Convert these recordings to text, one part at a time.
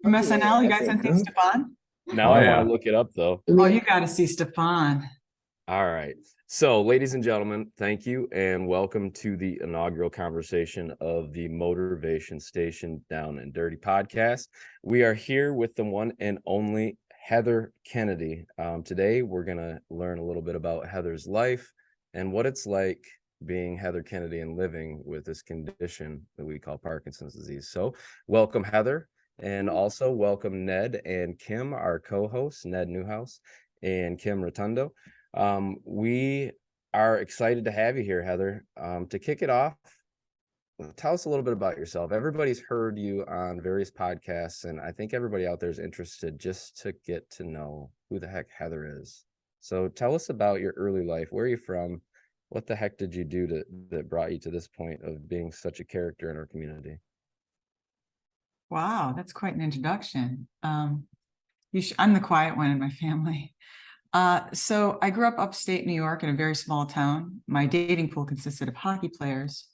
From Okay, SNL, you that's guys so haven't seen cool. Stefan? Now Oh I want yeah. to look it up though. I Oh, mean, you got to see Stefan. All right. So, ladies and gentlemen, thank you and welcome to the inaugural conversation of the Motorvation Station Down and Dirty podcast. We are here with the one and only Heather Kennedy. Today, we're going to learn a little bit about Heather's life and what it's like being Heather Kennedy and living with this condition that we call Parkinson's disease. So, welcome, Heather. And also welcome Ned and Kim, our co-hosts, Ned Newhouse and Kim Rotundo. We are excited to have you here, Heather. To kick it off, tell us a little bit about yourself. Everybody's heard you on various podcasts, and I think everybody out there is interested just to get to know who the heck Heather is. So tell us about your early life. Where are you from? What the heck did you do that brought you to this point of being such a character in our community? Wow, that's quite an introduction. I'm the quiet one in my family. So I grew up upstate New York in a very small town. My dating pool consisted of hockey players,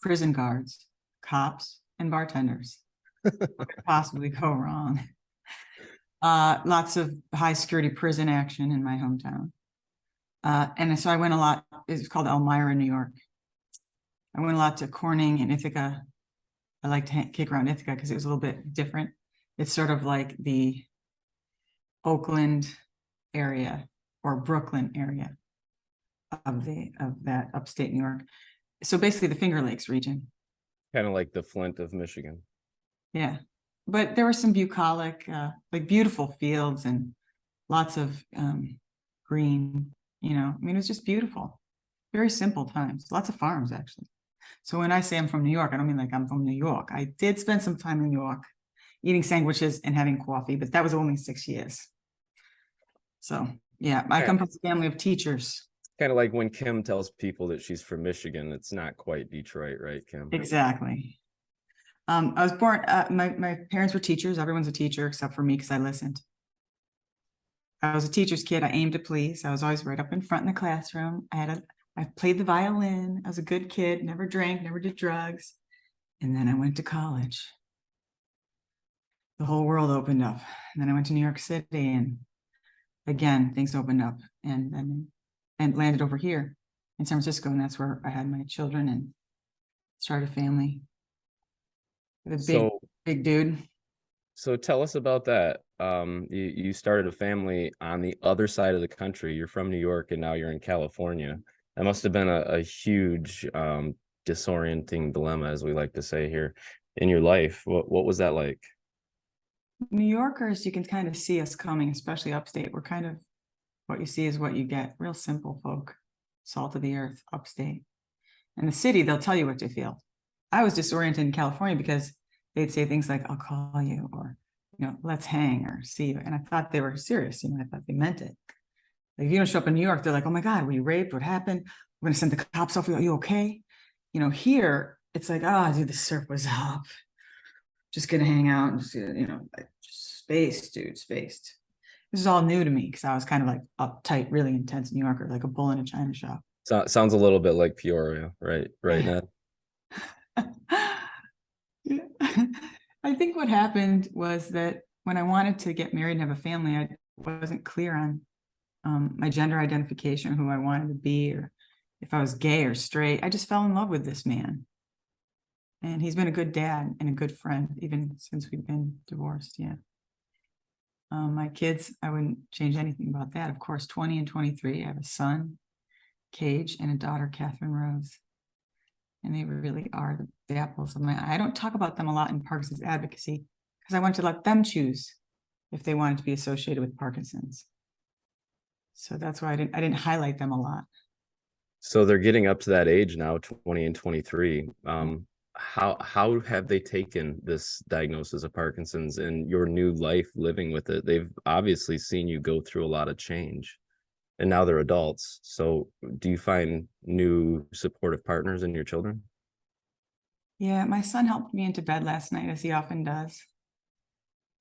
prison guards, cops, and bartenders. What could possibly go wrong? Lots of high security prison action in my hometown. And so I went a lot, it's called Elmira, New York. I went a lot to Corning and Ithaca. I like to kick around Ithaca because it was a little bit different. It's sort of like the Oakland area or Brooklyn area of that upstate New York. So basically the Finger Lakes region. Kind of like the Flint of Michigan. Yeah. But there were some bucolic, like beautiful fields and lots of green, I mean, it was just beautiful. Very simple times, lots of farms actually. So when I say I'm from New York, I don't mean like I'm from New York. I did spend some time in New York eating sandwiches and having coffee, but that was only 6 years. So yeah, I come from a family of teachers. Kind of like when Kim tells people that she's from Michigan, it's not quite Detroit, right, Kim? Exactly. I was born, my parents were teachers. Everyone's a teacher except for me because I listened. I was a teacher's kid. I aimed to please. I was always right up in front in the classroom. I played the violin. I was a good kid, never drank, never did drugs. And then I went to college. The whole world opened up. And then I went to New York City and again, things opened up and landed over here in San Francisco. And that's where I had my children and started a family. The big dude. So tell us about that. You started a family on the other side of the country. You're from New York and now you're in California. That must have been a huge disorienting dilemma, as we like to say here, in your life. What was that like? New Yorkers, you can kind of see us coming, especially upstate. We're kind of, what you see is what you get. Real simple folk, salt of the earth, upstate. In the city, they'll tell you what to feel. I was disoriented in California because they'd say things like, I'll call you, or, let's hang or see you. And I thought they were serious. I thought they meant it. Like if you don't show up in New York, they're like, oh my God, were you raped? What happened? We're going to send the cops off. Are you okay? Here, it's like, oh, dude, the surf was up. Just going to hang out and just, just spaced, dude, spaced. This is all new to me because I was kind of like uptight, really intense New Yorker, like a bull in a china shop. Sounds a little bit like Peoria, right? Right, Ned? I think what happened was that when I wanted to get married and have a family, I wasn't clear on my gender identification, who I wanted to be, or if I was gay or straight. I just fell in love with this man. And he's been a good dad and a good friend, even since we've been divorced. Yeah. My kids, I wouldn't change anything about that. Of course, 20 and 23. I have a son, Cage, and a daughter, Catherine Rose. And they really are the apples of my eye. I don't talk about them a lot in Parkinson's advocacy because I wanted to let them choose if they wanted to be associated with Parkinson's. So that's why I didn't highlight them a lot. So they're getting up to that age now, 20 and 23. How have they taken this diagnosis of Parkinson's and your new life living with it? They've obviously seen you go through a lot of change, and now they're adults. So do you find new supportive partners in your children? Yeah, my son helped me into bed last night, as he often does.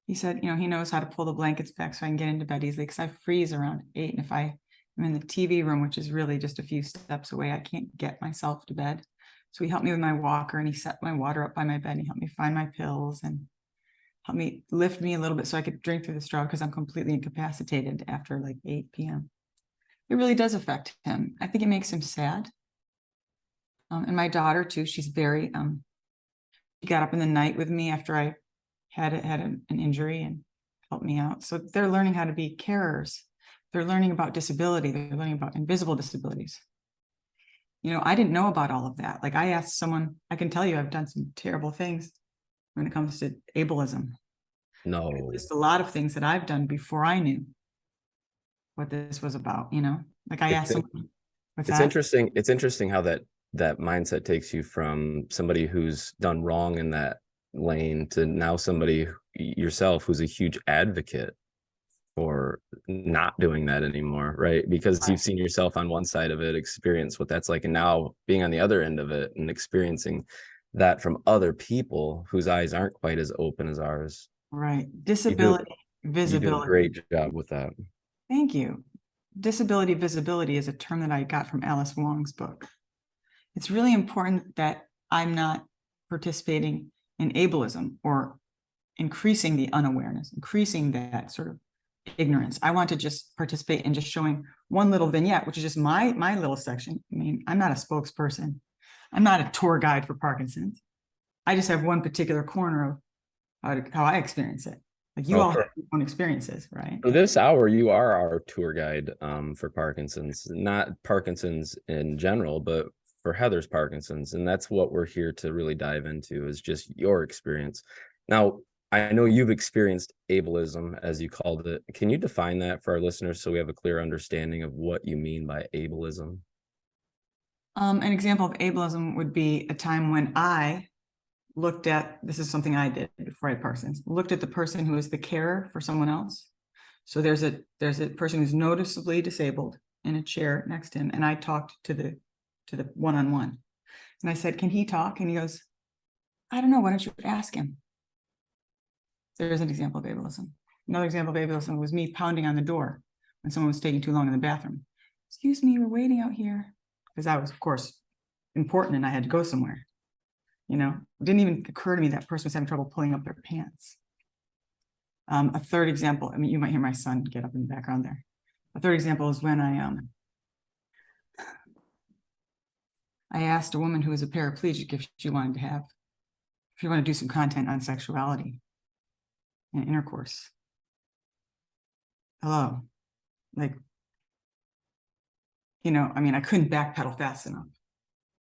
He said, he knows how to pull the blankets back so I can get into bed easily because I freeze around 8. And if I am in the TV room, which is really just a few steps away, I can't get myself to bed. So he helped me with my walker and he set my water up by my bed and he helped me find my pills. And help me lift me a little bit so I could drink through the straw because I'm completely incapacitated after like 8 p.m. It really does affect him. I think it makes him sad. And my daughter too, she's very, she got up in the night with me after I had an injury and helped me out. So they're learning how to be carers. They're learning about disability. They're learning about invisible disabilities. You know, I didn't know about all of that. Like I asked someone, I can tell you I've done some terrible things when it comes to ableism. No, There's a lot of things that I've done before I knew what this was about, you know? Like I asked it's someone, what's it's that? interesting. It's interesting how that mindset takes you from somebody who's done wrong in that lane to now somebody yourself who's a huge advocate for not doing that anymore, right? Because Right. you've seen yourself on one side of it, experience what that's like, and now being on the other end of it and experiencing that from other people whose eyes aren't quite as open as ours. Right. You do Disability, you do a visibility. great job with that. Thank you. Disability visibility is a term that I got from Alice Wong's book. It's really important that I'm not participating in ableism or increasing the unawareness, increasing that sort of ignorance. I want to just participate in just showing one little vignette, which is just my little section. I mean, I'm not a spokesperson. I'm not a tour guide for Parkinson's. I just have one particular corner of how I experience it. Like you Well, all have your own experiences, right? for this hour, you are our tour guide for Parkinson's, not Parkinson's in general, but for Heather's Parkinson's. And that's what we're here to really dive into is just your experience. Now, I know you've experienced ableism, as you called it. Can you define that for our listeners so we have a clear understanding of what you mean by ableism? An example of ableism would be a time when I looked at, this is something I did before I had Parkinson's, looked at the person who is the carer for someone else. So there's a person who's noticeably disabled in a chair next to him, and I talked to the one-on-one, and I said, "Can he talk?" And he goes, "I don't know. Why don't you ask him?" There's an example of ableism. Another example of ableism was me pounding on the door when someone was taking too long in the bathroom. "Excuse me, we're waiting out here," because I was, of course, important and I had to go somewhere. You know, it didn't even occur to me that person was having trouble pulling up their pants. A third example, I mean, you might hear my son get up in the background there. A third example is when I asked a woman who was a paraplegic if she wanted to do some content on sexuality and intercourse. Hello, like, you know, I mean, I couldn't backpedal fast enough.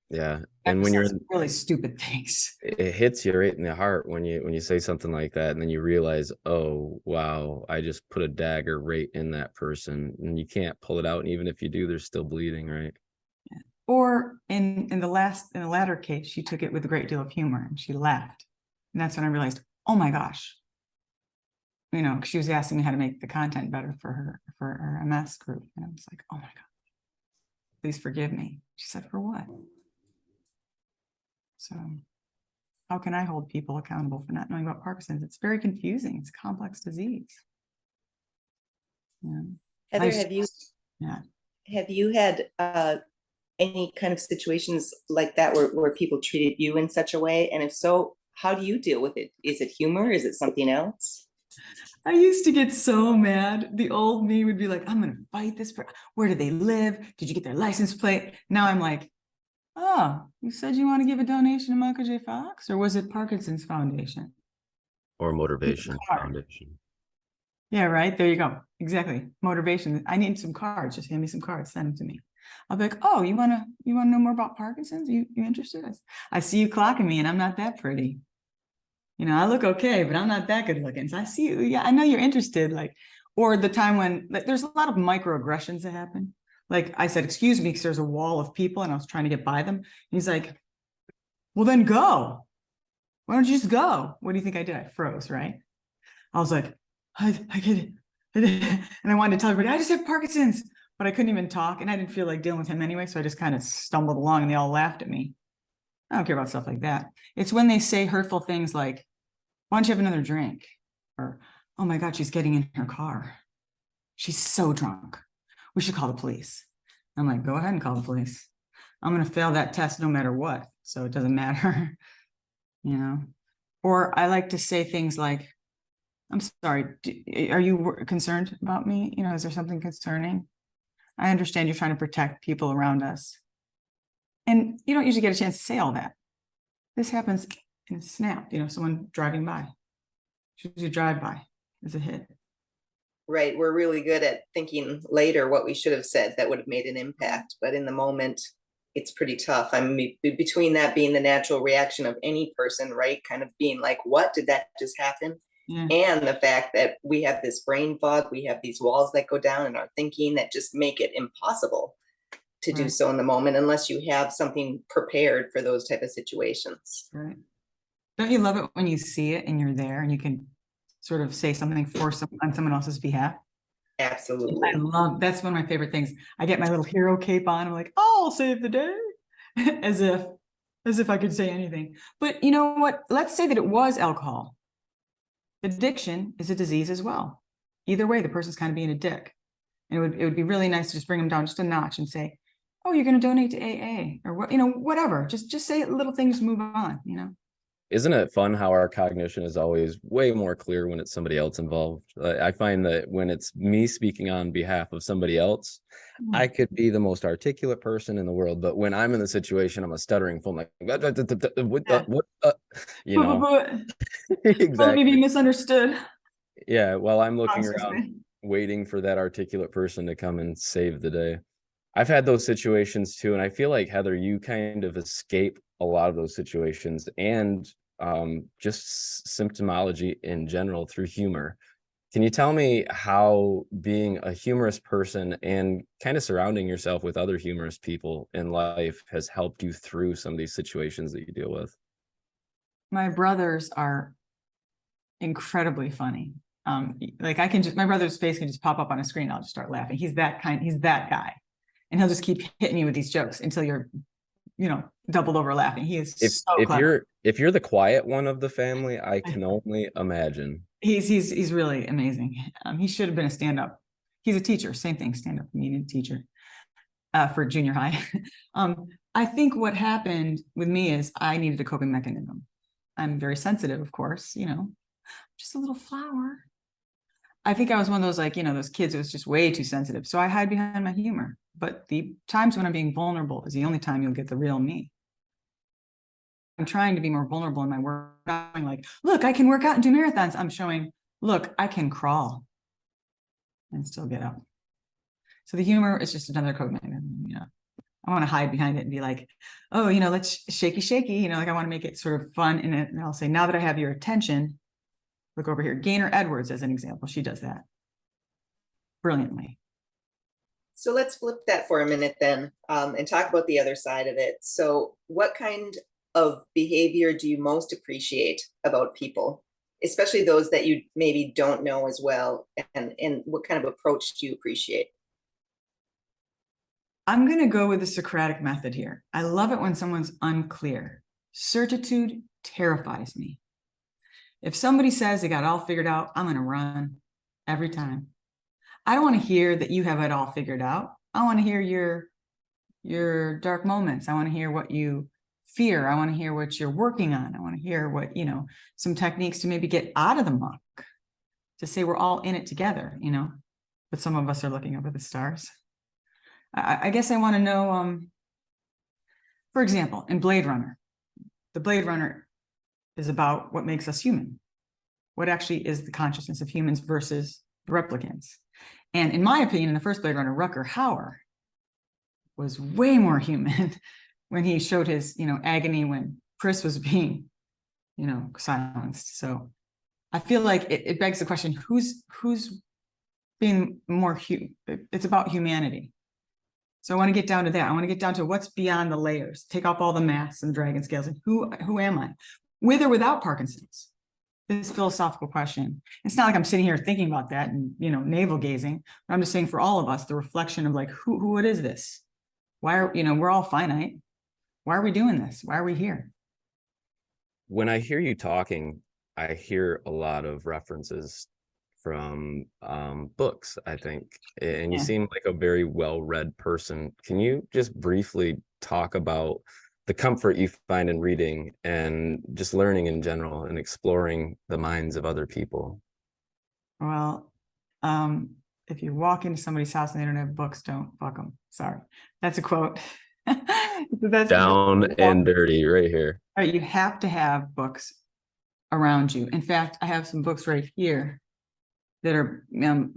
Yeah. I And when you're some really stupid things. it hits you right in the heart when you say something like that, and then you realize, oh wow, I just put a dagger right in that person, and you can't pull it out, and even if you do, they're still bleeding, right? Or in the latter case, she took it with a great deal of humor and she laughed. And that's when I realized, oh my gosh, you know, she was asking me how to make the content better for her MS group. And I was like, oh my God, please forgive me. She said, for what? So how can I hold people accountable for not knowing about Parkinson's? It's very confusing. It's a complex disease. Yeah. Heather, Yeah. have you had any kind of situations like that where people treated you in such a way? And if so, how do you deal with it? Is it humor? Is it something else? I used to get so mad. The old me would be like, I'm going to fight this. Where do they live? Did you get their license plate? Now I'm like, oh, you said you want to give a donation to Michael J. Fox, or was it Parkinson's Foundation? Or Motorvation Foundation. Yeah, right. There you go. Exactly. Motivation. I need some cards. Just hand me some cards. Send them to me. I'll be like, oh, you wanna know more about Parkinson's? You interested? I see you clocking me, and I'm not that pretty. You know, I look okay, but I'm not that good looking. So I see you. Yeah, I know you're interested. Like, or the time when like, there's a lot of microaggressions that happen. Like I said, excuse me, because there's a wall of people, and I was trying to get by them. And he's like, well, then go. Why don't you just go? What do you think I did? I froze, right? I was like, I get it. And I wanted to tell everybody, I just have Parkinson's, but I couldn't even talk. And I didn't feel like dealing with him anyway. So I just kind of stumbled along and they all laughed at me. I don't care about stuff like that. It's when they say hurtful things like, why don't you have another drink? Or, oh my God, she's getting in her car. She's so drunk. We should call the police. I'm like, go ahead and call the police. I'm going to fail that test no matter what. So it doesn't matter, you know? Or I like to say things like, I'm sorry, are you concerned about me? You know, is there something concerning? I understand you're trying to protect people around us. And you don't usually get a chance to say all that. This happens in a snap, you know, someone driving by. Usually drive by is a hit. Right. We're really good at thinking later what we should have said that would have made an impact. But in the moment, it's pretty tough. I mean, between that being the natural reaction of any person, right? Kind of being like, what did that just happen? Yeah. And the fact that we have this brain fog, we have these walls that go down in our thinking that just make it impossible to do Right. so in the moment unless you have something prepared for those type of situations. Right. Don't you love it when you see it and you're there and you can sort of say something on someone else's behalf? Absolutely. I love, that's one of my favorite things. I get my little hero cape on. I'm like, oh, I'll save the day. as if I could say anything. But you know what? Let's say that it was alcohol. Addiction is a disease as well. Either way, the person's kind of being a dick. And it would be really nice to just bring them down just a notch and say, oh, you're going to donate to AA or what, you know, whatever. Just say little things, move on, you know. Isn't it fun how our cognition is always way more clear when it's somebody else involved? I find that when it's me speaking on behalf of somebody else, I could be the most articulate person in the world, but when I'm in the situation, I'm a stuttering phone, like, you know, Let me be exactly. misunderstood. Yeah, while I'm looking Excuse around, me. waiting for that articulate person to come and save the day. I've had those situations too, and I feel like, Heather, you kind of escape a lot of those situations and just symptomology in general through humor. Can you tell me how being a humorous person and kind of surrounding yourself with other humorous people in life has helped you through some of these situations that you deal with? My brothers are incredibly funny. Like I can just, my brother's face can just pop up on a screen. I'll just start laughing. He's that guy. And he'll just keep hitting you with these jokes until you're, you know, doubled over laughing. He is so clever. If you're the quiet one of the family, I can only imagine. He's really amazing. He should have been a stand-up. He's a teacher, same thing, stand-up comedian teacher for junior high. I think what happened with me is I needed a coping mechanism. I'm very sensitive, of course, you know, just a little flower. I think I was one of those, like, you know, those kids who was just way too sensitive. So I hide behind my humor. But the times when I'm being vulnerable is the only time you'll get the real me. I'm trying to be more vulnerable in my work. I'm like, look, I can work out and do marathons. I'm showing, look, I can crawl and still get up. So the humor is just another code mechanism. You know, I want to hide behind it and be like, oh, you know, let's shaky, you know, like I want to make it sort of fun. And I'll say, now that I have your attention, look over here. Gaynor Edwards, as an example, she does that brilliantly. So let's flip that for a minute then, and talk about the other side of it. So what kind of behavior do you most appreciate about people, especially those that you maybe don't know as well? And what kind of approach do you appreciate? I'm going to go with the Socratic method here. I love it when someone's unclear. Certitude terrifies me. If somebody says they got it all figured out, I'm going to run every time. I don't want to hear that you have it all figured out. I want to hear your dark moments. I want to hear what you fear. I want to hear what you're working on. I want to hear what, you know, some techniques to maybe get out of the muck, to say we're all in it together, you know, but some of us are looking up at the stars. I guess I want to know, for example, in Blade Runner, the Blade Runner is about what makes us human. What actually is the consciousness of humans versus the replicants? And in my opinion, in the first Blade Runner, Rutger Hauer was way more human when he showed his, you know, agony when Chris was being, you know, silenced. So I feel like it begs the question, who's being more it's about humanity. So I want to get down to that. I want to get down to what's beyond the layers, take off all the masks and dragon scales, and who am I, with or without Parkinson's? This philosophical question. It's not like I'm sitting here thinking about that and, you know, navel gazing, but I'm just saying for all of us, the reflection of like, what is this? Why are, you know, we're all finite. Why are we doing this? Why are we here? When I hear you talking, I hear a lot of references from books, I think, and you seem like a very well-read person. Can you just briefly talk about the comfort you find in reading and just learning in general and exploring the minds of other people? Well, if you walk into somebody's house and they don't have books, don't fuck them. Sorry. That's a quote. That's Down and dirty right here. right. You have to have books around you. In fact, I have some books right here that are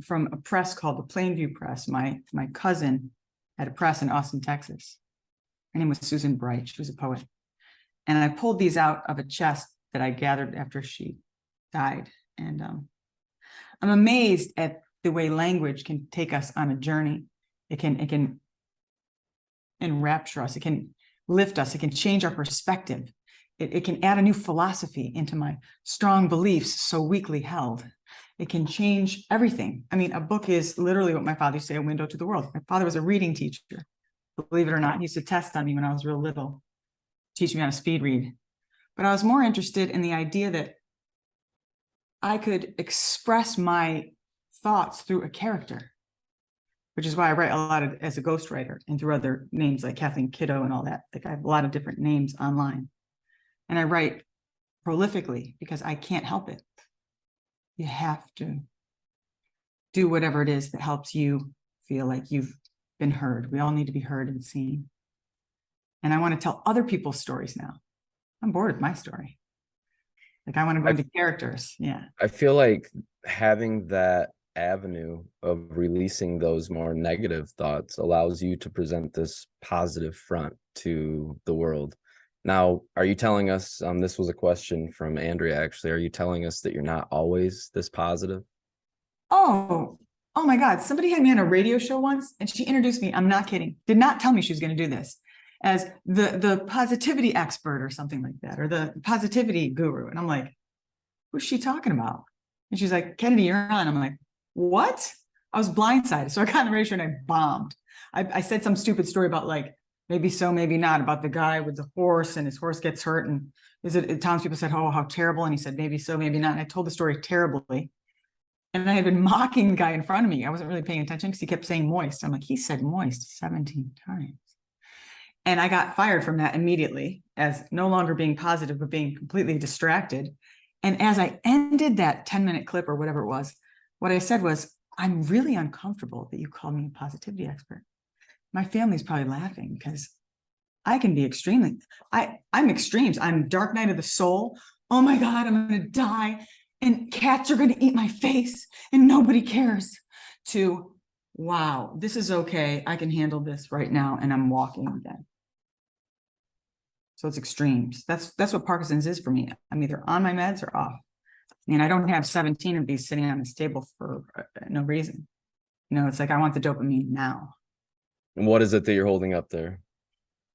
from a press called the Plainview Press. My cousin had a press in Austin, Texas. Her name was Susan Bright. She was a poet. And I pulled these out of a chest that I gathered after she died. And I'm amazed at the way language can take us on a journey. It can enrapture us. It can lift us. It can change our perspective. It can add a new philosophy into my strong beliefs so weakly held. It can change everything. I mean, a book is literally what my father used to say, a window to the world. My father was a reading teacher. Believe it or not, he used to test on me when I was real little, teach me how to speed read. But I was more interested in the idea that I could express my thoughts through a character, which is why I write a lot as a ghostwriter and through other names like Kathleen Kiddo and all that. Like I have a lot of different names online. And I write prolifically because I can't help it. You have to do whatever it is that helps you feel like you've been heard. We all need to be heard and seen. And I want to tell other people's stories now. I'm bored of my story. Like I want to go into characters. Yeah. I feel like having that avenue of releasing those more negative thoughts allows you to present this positive front to the world. Now, are you telling us, this was a question from Andrea, actually, are you telling us that you're not always this positive? Oh my God. Somebody had me on a radio show once and she introduced me. I'm not kidding. Did not tell me she was going to do this as the positivity expert or something like that, or the positivity guru. And I'm like, who's she talking about? And she's like, Kennedy, you're on. I'm like, what? I was blindsided. So I got on the radio show and I bombed. I said some stupid story about like, maybe so, maybe not, about the guy with the horse and his horse gets hurt. And townspeople said, oh, how terrible. And he said, maybe so, maybe not. And I told the story terribly. And I had been mocking the guy in front of me. I wasn't really paying attention because he kept saying moist. I'm like, he said moist 17 times. And I got fired from that immediately as no longer being positive, but being completely distracted. And as I ended that 10-minute clip or whatever it was, what I said was, I'm really uncomfortable that you called me a positivity expert. My family's probably laughing because I can be extremely, I'm extremes. I'm dark night of the soul. Oh my God, I'm going to die. And cats are going to eat my face and nobody cares. To, wow, this is okay. I can handle this right now. And I'm walking again. So it's extremes. That's what Parkinson's is for me. I'm either on my meds or off. And I don't have 17 of these sitting on this table for no reason. You know, it's like, I want the dopamine now. And what is it that you're holding up there?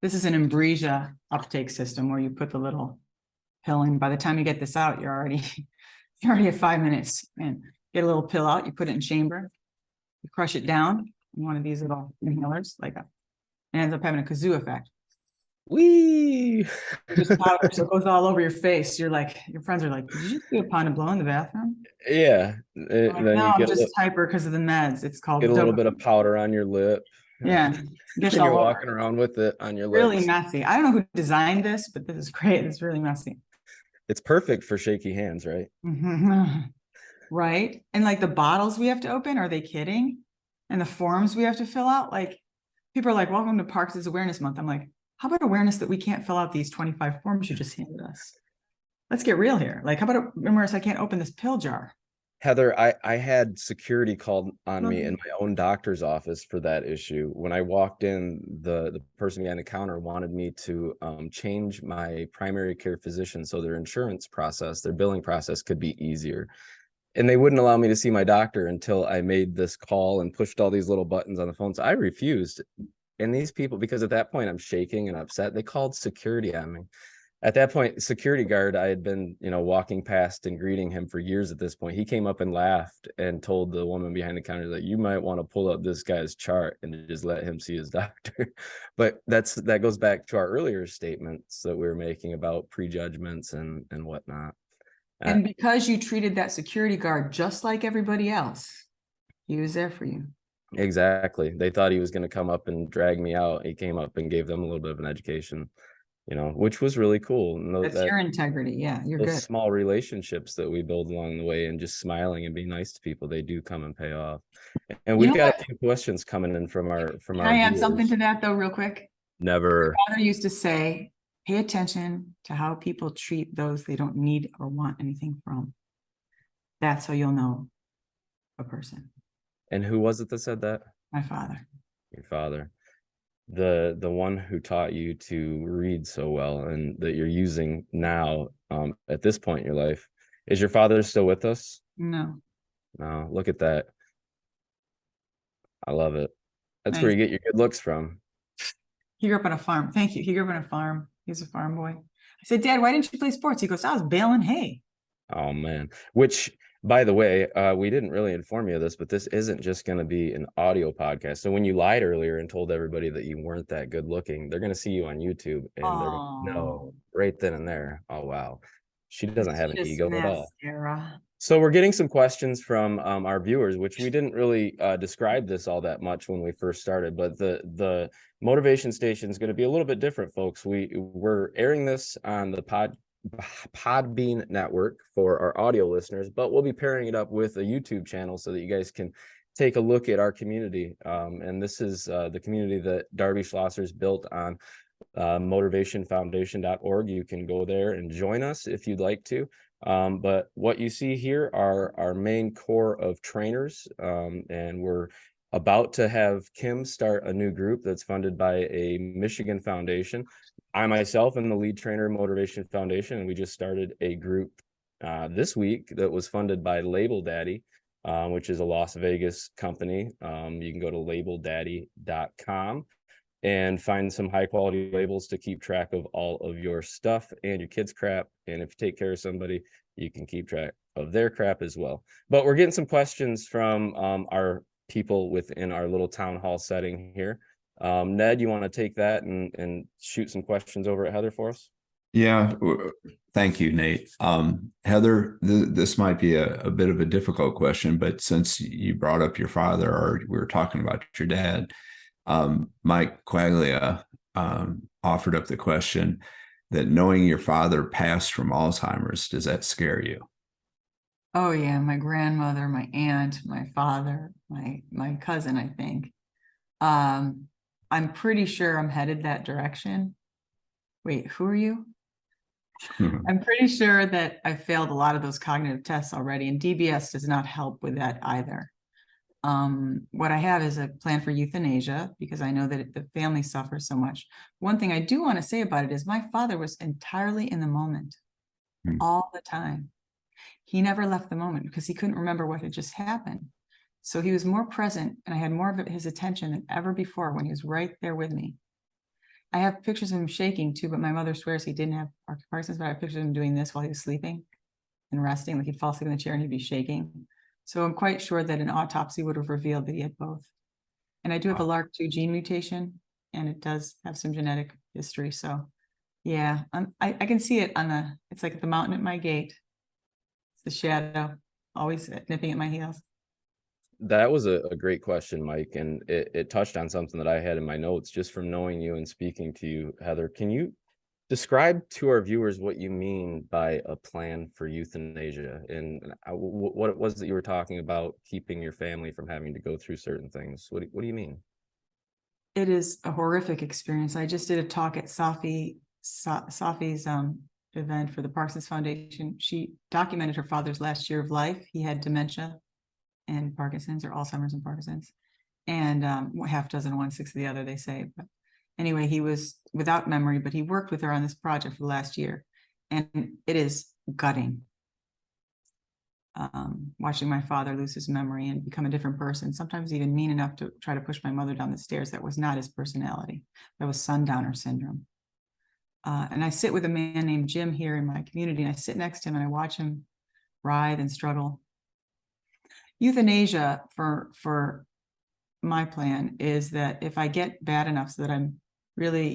This is an Ambrosia uptake system where you put the little pill in. By the time you get this out, you're already at 5 minutes. And get a little pill out, you put it in chamber, you crush it down in one of these little inhalers, like it ends up having a kazoo effect. Wee! Just powder, so it goes all over your face. You're like, your friends are like, did you just do a pound of blow in the bathroom? Yeah. Like, Then no, you I'm get just hyper because of the meds. It's called a little bit of powder on your lip. Yeah. And you're walking around with it on your lips. Really messy. I don't know who designed this, but this is great. It's really messy. It's perfect for shaky hands, right? Right. And like the bottles we have to open, are they kidding? And the forms we have to fill out, like people are like, welcome to Parkinson's Awareness Month. I'm like, how about awareness that we can't fill out these 25 forms you just handed us? Let's get real here. Like, how about awareness I can't open this pill jar? Heather, I had security called on me in my own doctor's office for that issue. When I walked in, the person behind the counter wanted me to change my primary care physician so their insurance process, their billing process could be easier. And they wouldn't allow me to see my doctor until I made this call and pushed all these little buttons on the phone. So I refused. And these people, because at that point I'm shaking and upset, they called security on me. At that point, security guard, I had been, walking past and greeting him for years at this point. He came up and laughed and told the woman behind the counter that you might want to pull up this guy's chart and just let him see his doctor. But that goes back to our earlier statements that we were making about prejudgments and whatnot. And because you treated that security guard just like everybody else, he was there for you. Exactly. They thought he was going to come up and drag me out. He came up and gave them a little bit of an education. which was really cool. And That's your integrity. Yeah, you're those good. small relationships that we build along the way and just smiling and being nice to people, they do come and pay off. And You we've know got what? a few questions coming in from our Can I add something to that though, real quick? Never. Father used to say, pay attention to how people treat those they don't need or want anything from. That's how you'll know a person. And who was it that said that? My father. Your father. The one who taught you to read so well and that you're using now at this point in your life. Is your father still with us? No. No, look at that. I love it. That's Nice. where you get your good looks from. He grew up on a farm. Thank you. He grew up on a farm. He's a farm boy. I said, Dad, why didn't you play sports? He goes, I was baling hay. Oh man. Which, by the way, we didn't really inform you of this, but this isn't just going to be an audio podcast. So when you lied earlier and told everybody that you weren't that good looking, they're going to see you on YouTube and they're going to know right then and there. Oh wow. She doesn't have an ego at all. So we're getting some questions from our viewers, which we didn't really describe this all that much when we first started, but the Motorvation Station is going to be a little bit different, folks. We're airing this on the Podbean network for our audio listeners, but we'll be pairing it up with a YouTube channel so that you guys can take a look at our community. And this is the community that Darby Schlosser's built on motivationfoundation.org. You can go there and join us if you'd like to. But what you see here are our main core of trainers, and we're about to have Kim start a new group that's funded by a Michigan foundation. I myself am the lead trainer of Motorvation Foundation, and we just started a group this week that was funded by Label Daddy, which is a Las Vegas company. You can go to labeldaddy.com and find some high quality labels to keep track of all of your stuff and your kids' crap. And if you take care of somebody, you can keep track of their crap as well. But we're getting some questions from our people within our little town hall setting here. Ned, you want to take that and shoot some questions over at Heather for us? Yeah, thank you, Nate. Heather, this might be a bit of a difficult question, but since you brought up your father, or we were talking about your dad, Mike Quaglia offered up the question that knowing your father passed from Alzheimer's, does that scare you? Oh yeah, my grandmother, my aunt, my father, my cousin, I think. I'm pretty sure I'm headed that direction. Wait, who are you? I'm pretty sure that I failed a lot of those cognitive tests already, and DBS does not help with that either. What I have is a plan for euthanasia because I know that the family suffers so much. One thing I do want to say about it is my father was entirely in the moment all the time. He never left the moment because he couldn't remember what had just happened. So he was more present, and I had more of his attention than ever before when he was right there with me. I have pictures of him shaking too, but my mother swears he didn't have Parkinson's, but I have pictures of him doing this while he was sleeping and resting, like he'd fall asleep in the chair and he'd be shaking. So I'm quite sure that an autopsy would have revealed that he had both. And I do have a LRRK2 gene mutation, and it does have some genetic history. So yeah, I can see it on it's like the mountain at my gate. It's the shadow, always nipping at my heels. That was a great question, Mike, and it touched on something that I had in my notes just from knowing you and speaking to you, Heather. Can you describe to our viewers what you mean by a plan for euthanasia and what it was that you were talking about, keeping your family from having to go through certain things? What do you mean? It is a horrific experience. I just did a talk at Safi's event for the Parkinson's Foundation. She documented her father's last year of life. He had dementia and Parkinson's, or Alzheimer's and Parkinson's, and half dozen, 1/6 of the other, they say. But anyway, he was without memory, but he worked with her on this project for the last year, and it is gutting. Watching my father lose his memory and become a different person, sometimes even mean enough to try to push my mother down the stairs. That was not his personality. That was sundowner syndrome. And I sit with a man named Jim here in my community, and I sit next to him and I watch him writhe and struggle. Euthanasia for my plan is that if I get bad enough so that I'm really,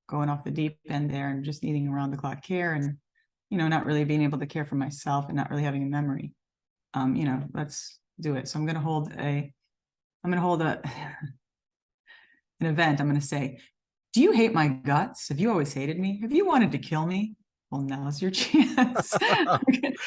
going off the deep end there and just needing around the clock care and, not really being able to care for myself and not really having a memory, let's do it. So I'm going to hold an event. I'm going to say, do you hate my guts? Have you always hated me? Have you wanted to kill me? Well, now's your chance. And I'm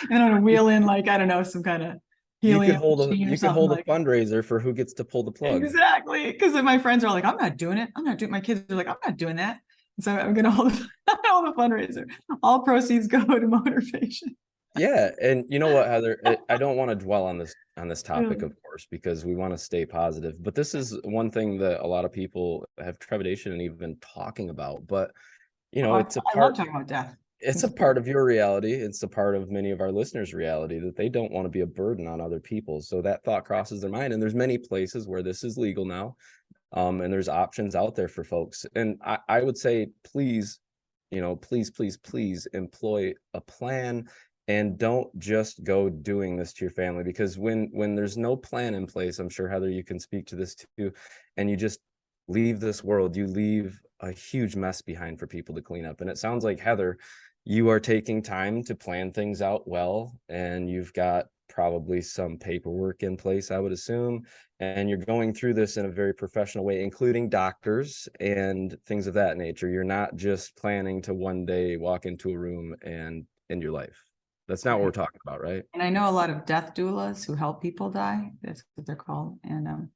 gonna wheel in like, I don't know, some kind of helium machine or you could something hold a like. fundraiser for who gets to pull the plug. Exactly. Because my friends are like, I'm not doing it. I'm not doing, my kids are like, I'm not doing that. And so I'm gonna hold hold a fundraiser. All proceeds go to motivation. Yeah, and you know what, Heather, I don't want to dwell on this topic, Yeah. of course, because we want to stay positive. But this is one thing that a lot of people have trepidation in even talking about. But you know, I it's a I love part. talking about death. It's a part of your reality. It's a part of many of our listeners' reality that they don't want to be a burden on other people. So that thought crosses their mind. And there's many places where this is legal now. And there's options out there for folks. And I would say, please, please employ a plan and don't just go doing this to your family, because when there's no plan in place, I'm sure, Heather, you can speak to this too, and you just leave this world, you leave a huge mess behind for people to clean up. And it sounds like, Heather, you are taking time to plan things out well, and you've got probably some paperwork in place, I would assume, and you're going through this in a very professional way, including doctors and things of that nature. You're not just planning to one day walk into a room and end your life. That's not what we're talking about, right? And I know a lot of death doulas who help people die. That's what they're called. And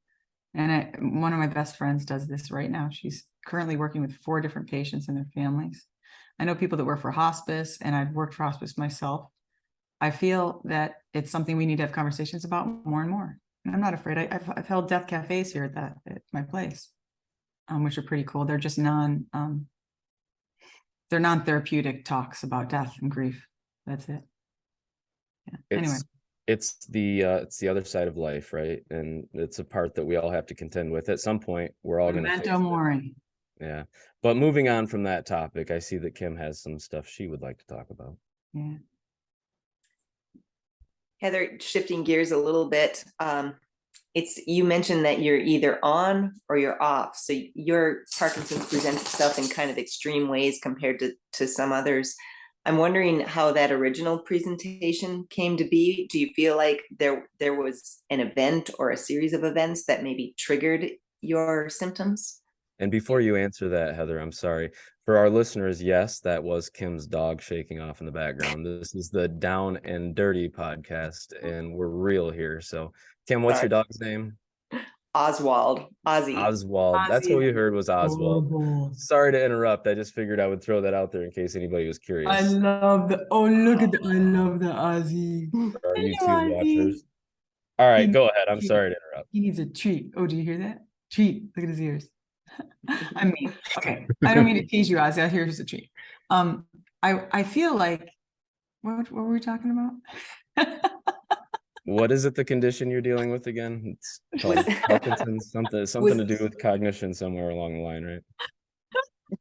one of my best friends does this right now. She's currently working with 4 different patients and their families. I know people that work for hospice, and I've worked for hospice myself. I feel that it's something we need to have conversations about more and more. And I'm not afraid. I've held death cafes here at my place, which are pretty cool. They're just they're non-therapeutic talks about death and grief. That's it. Yeah. Anyway. It's the other side of life, right? And it's a part that we all have to contend with. At some point, we're all going to face it. Yeah. But moving on from that topic, I see that Kim has some stuff she would like to talk about. Yeah. Heather, shifting gears a little bit, you mentioned that you're either on or you're off. So your Parkinson's presents itself in kind of extreme ways compared to some others. I'm wondering how that original presentation came to be. Do you feel like there was an event or a series of events that maybe triggered your symptoms? And before you answer that, Heather, I'm sorry. For our listeners, yes, that was Kim's dog shaking off in the background. This is the Down and Dirty podcast, and we're real here. So, Kim, what's your dog's name? Ozzy. Oswald. That's what we heard was Oswald. Horrible. Sorry to interrupt. I just figured I would throw that out there in case anybody was curious. I love the Ozzy. For our Hello, YouTube Ozzy. watchers. All right, go ahead. I'm sorry to interrupt. He needs a treat. Oh, do you hear that? Treat. Look at his ears. I mean, okay. I don't mean to tease you, Ozzy. Here's a treat. I feel like, what were we talking about? What is it, the condition you're dealing with again? It's called Parkinson's, something to do with cognition somewhere along the line, right?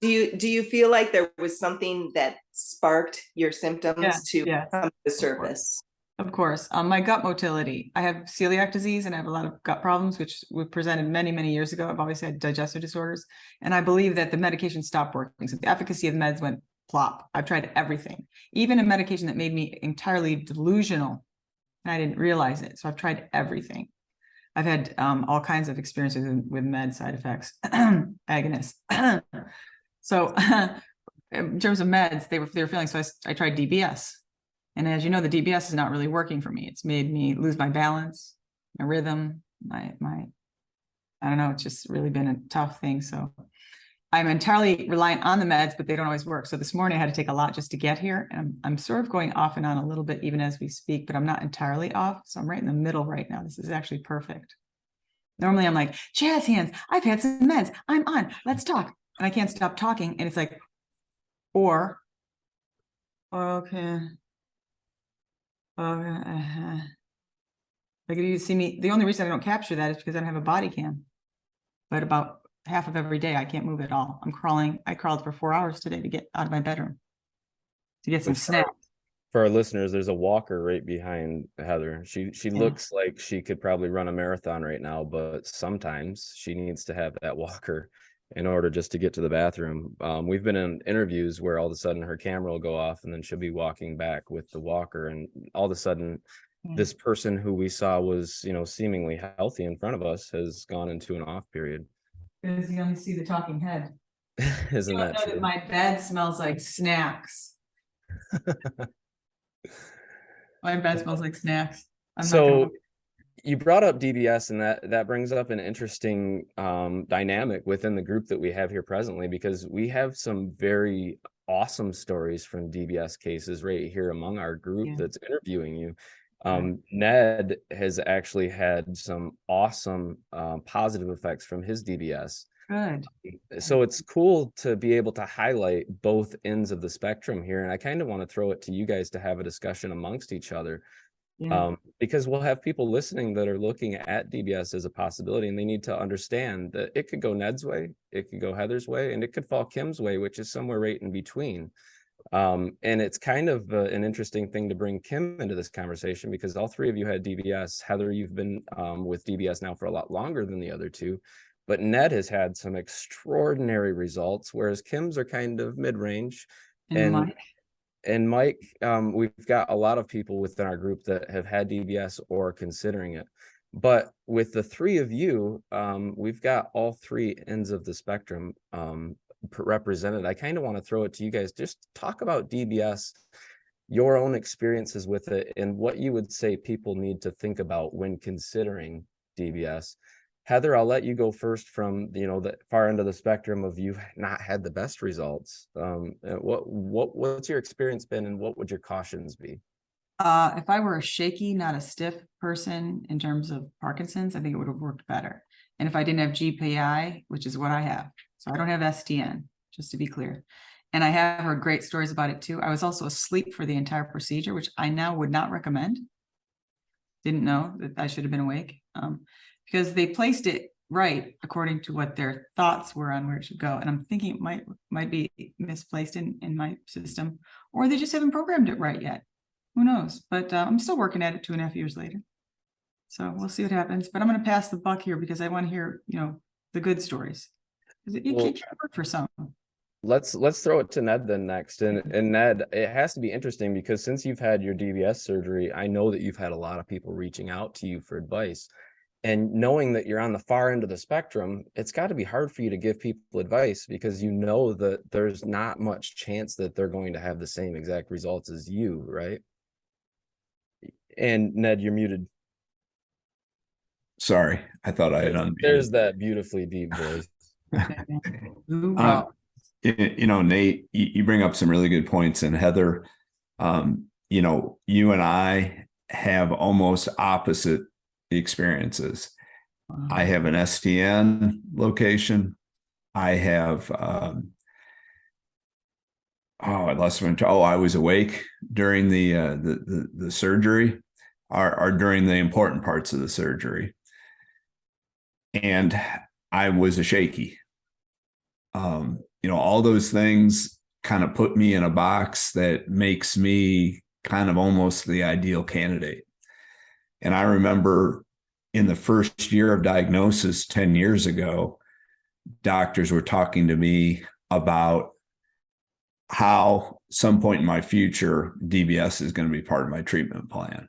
Do you feel like there was something that sparked your symptoms to come to the surface? Of course. My gut motility. I have celiac disease and I have a lot of gut problems, which were presented many, many years ago. I've always had digestive disorders. And I believe that the medication stopped working. So the efficacy of meds went plop. I've tried everything, even a medication that made me entirely delusional. And I didn't realize it. So I've tried everything. I've had all kinds of experiences with med side effects, agonists. So in terms of meds, they were failing. So I tried DBS. And as you know, the DBS is not really working for me. It's made me lose my balance, my rhythm, my I don't know, it's just really been a tough thing. So I'm entirely reliant on the meds, but they don't always work. So this morning I had to take a lot just to get here. And I'm sort of going off and on a little bit even as we speak, but I'm not entirely off. So I'm right in the middle right now. This is actually perfect. Normally I'm like, jazz hands, I've had some meds, I'm on, let's talk. And I can't stop talking. And it's like, or okay. Like if you see me, the only reason I don't capture that is because I don't have a body cam. But about half of every day, I can't move at all. I'm crawling. I crawled for 4 hours today to get out of my bedroom to get some snacks. For our listeners, there's a walker right behind Heather. She looks like she could probably run a marathon right now, but sometimes she needs to have that walker in order just to get to the bathroom. We've been in interviews where all of a sudden her camera will go off and then she'll be walking back with the walker, and all of a sudden this person who we saw was, seemingly healthy in front of us has gone into an off period. Because you only see the talking head. Isn't You don't that know that true? my bed smells like snacks. My bed smells like snacks. I'm not gonna. So you brought up DBS, and that brings up an interesting dynamic within the group that we have here presently, because we have some very awesome stories from DBS cases right here among our group Yeah. that's interviewing you. Right. Ned has actually had some awesome positive effects from his DBS. Good. So it's cool to be able to highlight both ends of the spectrum here, and I kind of want to throw it to you guys to have a discussion amongst each other. Yeah. Because we'll have people listening that are looking at DBS as a possibility, and they need to understand that it could go Ned's way, it could go Heather's way, and it could fall Kim's way, which is somewhere right in between. And it's kind of an interesting thing to bring Kim into this conversation, because all three of you had DBS. Heather, you've been with DBS now for a lot longer than the other two, but Ned has had some extraordinary results, whereas Kim's are kind of mid-range. And Mike. And Mike, we've got a lot of people within our group that have had DBS or considering it. But with the three of you, we've got all three ends of the spectrum represented. I kind of want to throw it to you guys. Just talk about DBS, your own experiences with it, and what you would say people need to think about when considering DBS. Heather, I'll let you go first from, the far end of the spectrum of you've not had the best results. What's your experience been, and what would your cautions be? If I were a shaky, not a stiff person in terms of Parkinson's, I think it would have worked better. And if I didn't have GPI, which is what I have, so I don't have STN, just to be clear. And I have heard great stories about it too. I was also asleep for the entire procedure, which I now would not recommend. Didn't know that I should have been awake, because they placed it right according to what their thoughts were on where it should go. And I'm thinking it might be misplaced in my system, or they just haven't programmed it right yet. Who knows? But I'm still working at it 2.5 years later. So we'll see what happens. But I'm going to pass the buck here, because I want to hear, the good stories. It can't work for some. Let's throw it to Ned then next. And Ned, it has to be interesting, because since you've had your DBS surgery, I know that you've had a lot of people reaching out to you for advice. And knowing that you're on the far end of the spectrum, it's got to be hard for you to give people advice, because you know that there's not much chance that they're going to have the same exact results as you, right? And Ned, you're muted. Sorry, I thought I had unmuted. There's that beautifully deep voice. Nate, you bring up some really good points, and Heather, you and I have almost opposite experiences. I have an STN location. I have, I lost my. I was awake during the surgery, or during the important parts of the surgery, and I was a shaky. All those things kind of put me in a box that makes me kind of almost the ideal candidate. And I remember in the first year of diagnosis 10 years ago, doctors were talking to me about how some point in my future, DBS is going to be part of my treatment plan.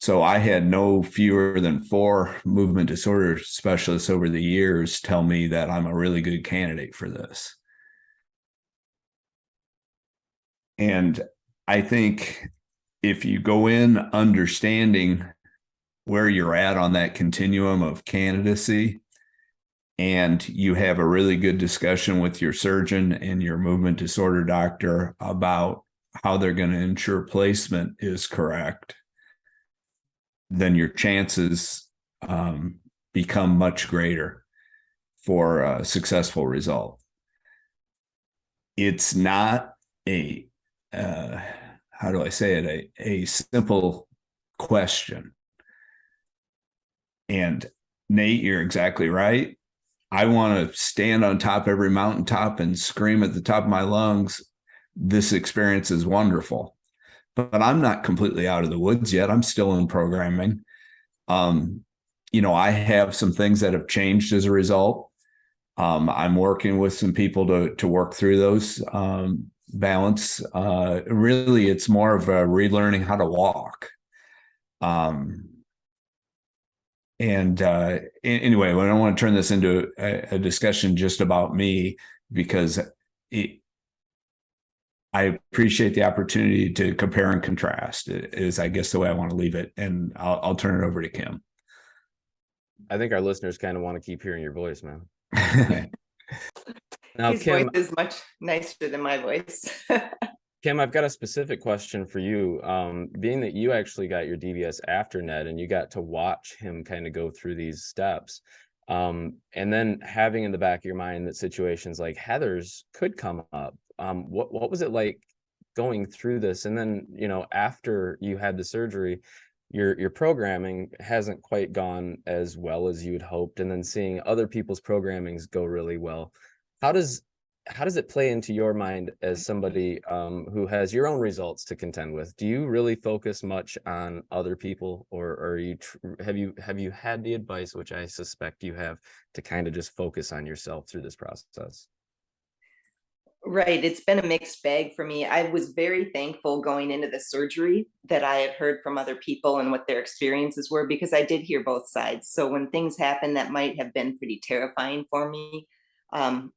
So I had no fewer than 4 movement disorder specialists over the years tell me that I'm a really good candidate for this. And I think if you go in understanding where you're at on that continuum of candidacy, and you have a really good discussion with your surgeon and your movement disorder doctor about how they're going to ensure placement is correct, then your chances become much greater for a successful result. It's not a, how do I say it, a simple question. And Nate, you're exactly right. I want to stand on top of every mountaintop and scream at the top of my lungs, this experience is wonderful. But I'm not completely out of the woods yet. I'm still in programming. I have some things that have changed as a result. I'm working with some people to work through those balance. Really, it's more of a relearning how to walk. Anyway, I don't want to turn this into a discussion just about me, because I appreciate the opportunity to compare and contrast is, I guess, the way I want to leave it. And I'll turn it over to Kim. I think our listeners kind of want to keep hearing your voice, man. Now, His Kim, voice is much nicer than my voice. Kim, I've got a specific question for you. Being that you actually got your DBS after Ned and you got to watch him kind of go through these steps, and then having in the back of your mind that situations like Heather's could come up. What was it like going through this? And then, you know, after you had the surgery, your programming hasn't quite gone as well as you had hoped, and then seeing other people's programmings go really well. How does it play into your mind as somebody who has your own results to contend with? Do you really focus much on other people, or are you have you had the advice, which I suspect you have, to kind of just focus on yourself through this process? Right. It's been a mixed bag for me. I was very thankful going into the surgery that I had heard from other people and what their experiences were, because I did hear both sides. So when things happen that might have been pretty terrifying for me, on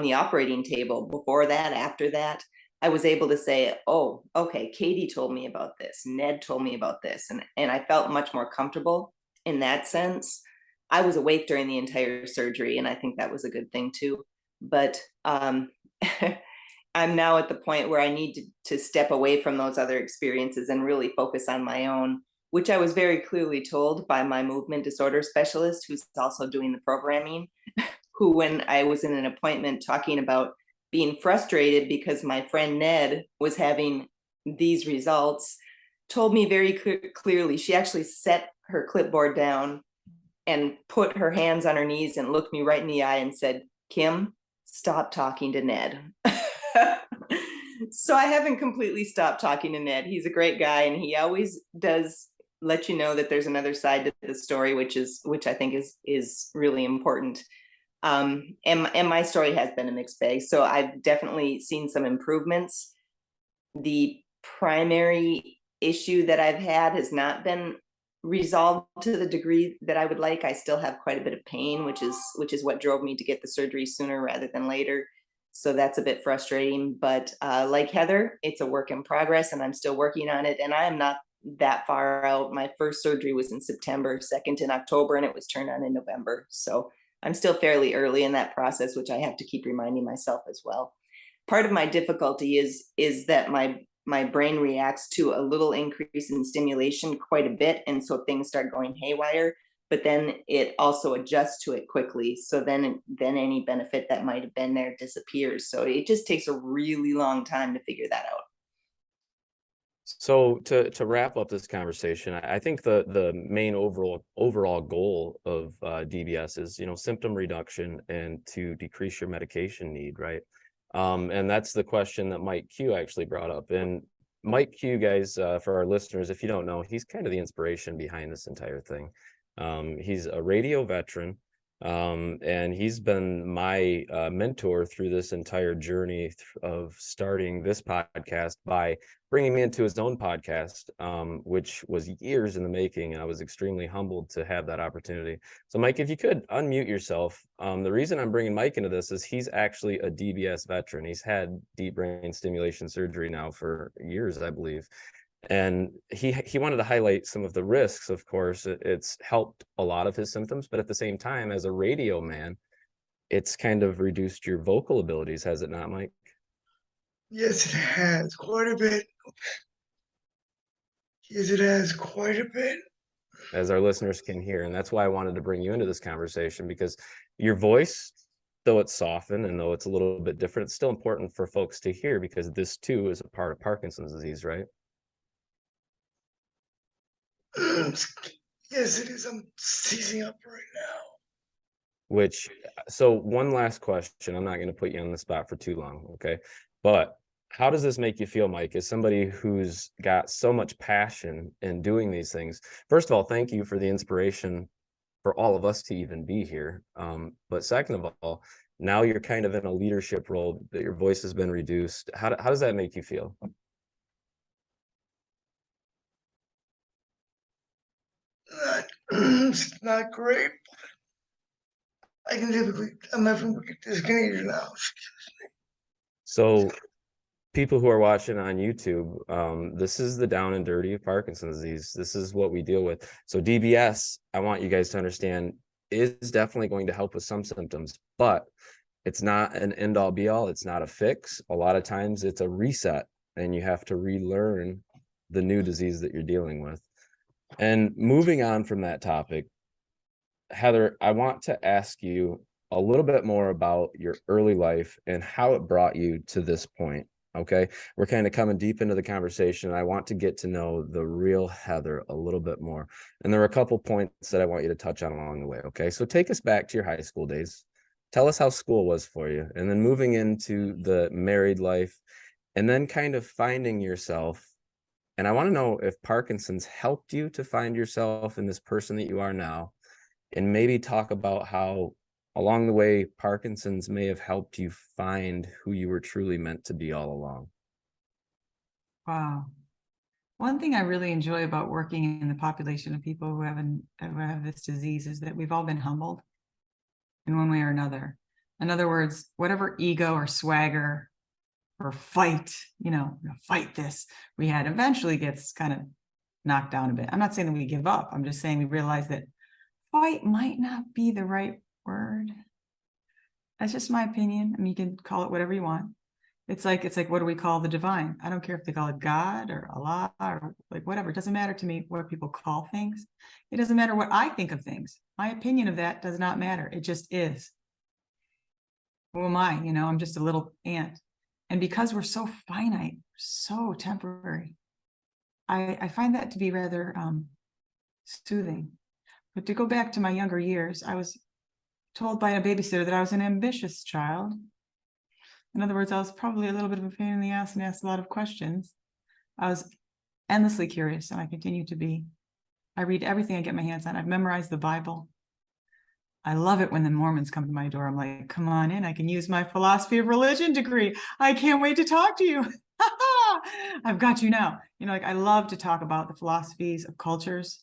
the operating table, before that, after that, I was able to say, "Oh, okay, Katie told me about this. Ned told me about this," and I felt much more comfortable in that sense. I was awake during the entire surgery, and I think that was a good thing too. But I'm now at the point where I need to step away from those other experiences and really focus on my own, which I was very clearly told by my movement disorder specialist, who's also doing the programming, who, when I was in an appointment talking about being frustrated because my friend Ned was having these results, told me very clearly. She actually set her clipboard down and put her hands on her knees and looked me right in the eye and said, "Kim, stop talking to Ned." So I haven't completely stopped talking to Ned. He's a great guy, and he always does let you know that there's another side to the story, which I think is really important. And my story has been a mixed bag. So I've definitely seen some improvements. The primary issue that I've had has not been resolved to the degree that I would like. I still have quite a bit of pain, which is what drove me to get the surgery sooner rather than later. So that's a bit frustrating. But like Heather, it's a work in progress, and I'm still working on it. And I am not that far out. My first surgery was in September, second in October, and it was turned on in November. So I'm still fairly early in that process, which I have to keep reminding myself as well. Part of my difficulty is that my brain reacts to a little increase in stimulation quite a bit, and so things start going haywire. But then it also adjusts to it quickly. So then any benefit that might have been there disappears. So it just takes a really long time to figure that out. So to wrap up this conversation, I think the main overall goal of DBS is, you know, symptom reduction and to decrease your medication need, right? And that's the question that Mike Q actually brought up. And Mike Q, guys, for our listeners, if you don't know, he's kind of the inspiration behind this entire thing. He's a radio veteran, and he's been my mentor through this entire journey of starting this podcast by bringing me into his own podcast, which was years in the making, and I was extremely humbled to have that opportunity. So, Mike, if you could unmute yourself. The reason I'm bringing Mike into this is he's actually a DBS veteran. He's had deep brain stimulation surgery now for years, I believe. And he wanted to highlight some of the risks. Of course, it's helped a lot of his symptoms, but at the same time, as a radio man, it's kind of reduced your vocal abilities, has it not, Mike? Yes, it has quite a bit. Yes, it has quite a bit. As our listeners can hear. And that's why I wanted to bring you into this conversation, because your voice, though it's softened and though it's a little bit different, it's still important for folks to hear, because this too is a part of Parkinson's disease, right? Yes, it is. I'm seizing up right now. Which, so one last question. I'm not going to put you on the spot for too long, okay? But how does this make you feel, Mike, as somebody who's got so much passion in doing these things? First of all, thank you for the inspiration for all of us to even be here. But second of all, now you're kind of in a leadership role, that your voice has been reduced. How does that make you feel? It's not great. I can typically, I'm not from disconnected now. So people who are watching on YouTube, this is the down and dirty of Parkinson's disease. This is what we deal with. So DBS, I want you guys to understand, is definitely going to help with some symptoms, but it's not an end all be all. It's not a fix. A lot of times it's a reset, and you have to relearn the new disease that you're dealing with. And moving on from that topic, Heather, I want to ask you a little bit more about your early life and how it brought you to this point. Okay, we're kind of coming deep into the conversation. I want to get to know the real Heather a little bit more. And there are a couple points that I want you to touch on along the way. Okay, so take us back to your high school days. Tell us how school was for you, and then moving into the married life, and then kind of finding yourself. And I want to know if Parkinson's helped you to find yourself in this person that you are now, and maybe talk about how along the way Parkinson's may have helped you find who you were truly meant to be all along. Wow. One thing I really enjoy about working in the population of people who have this disease is that we've all been humbled in one way or another. In other words, whatever ego or swagger or fight, fight this we had eventually gets kind of knocked down a bit. I'm not saying that we give up. I'm just saying we realize that fight might not be the right word. That's just my opinion. I mean, you can call it whatever you want. It's like, what do we call the divine? I don't care if they call it God or Allah or like whatever. It doesn't matter to me what people call things. It doesn't matter what I think of things. My opinion of that does not matter. It just is. Who am I? I'm just a little ant. And because we're so finite, so temporary, I find that to be rather soothing. But to go back to my younger years, I was told by a babysitter that I was an ambitious child. In other words, I was probably a little bit of a pain in the ass and asked a lot of questions. I was endlessly curious, and I continue to be. I read everything I get my hands on. I've memorized the Bible. I love it when the Mormons come to my door. I'm like, come on in. I can use my philosophy of religion degree. I can't wait to talk to you. I've got you now. I love to talk about the philosophies of cultures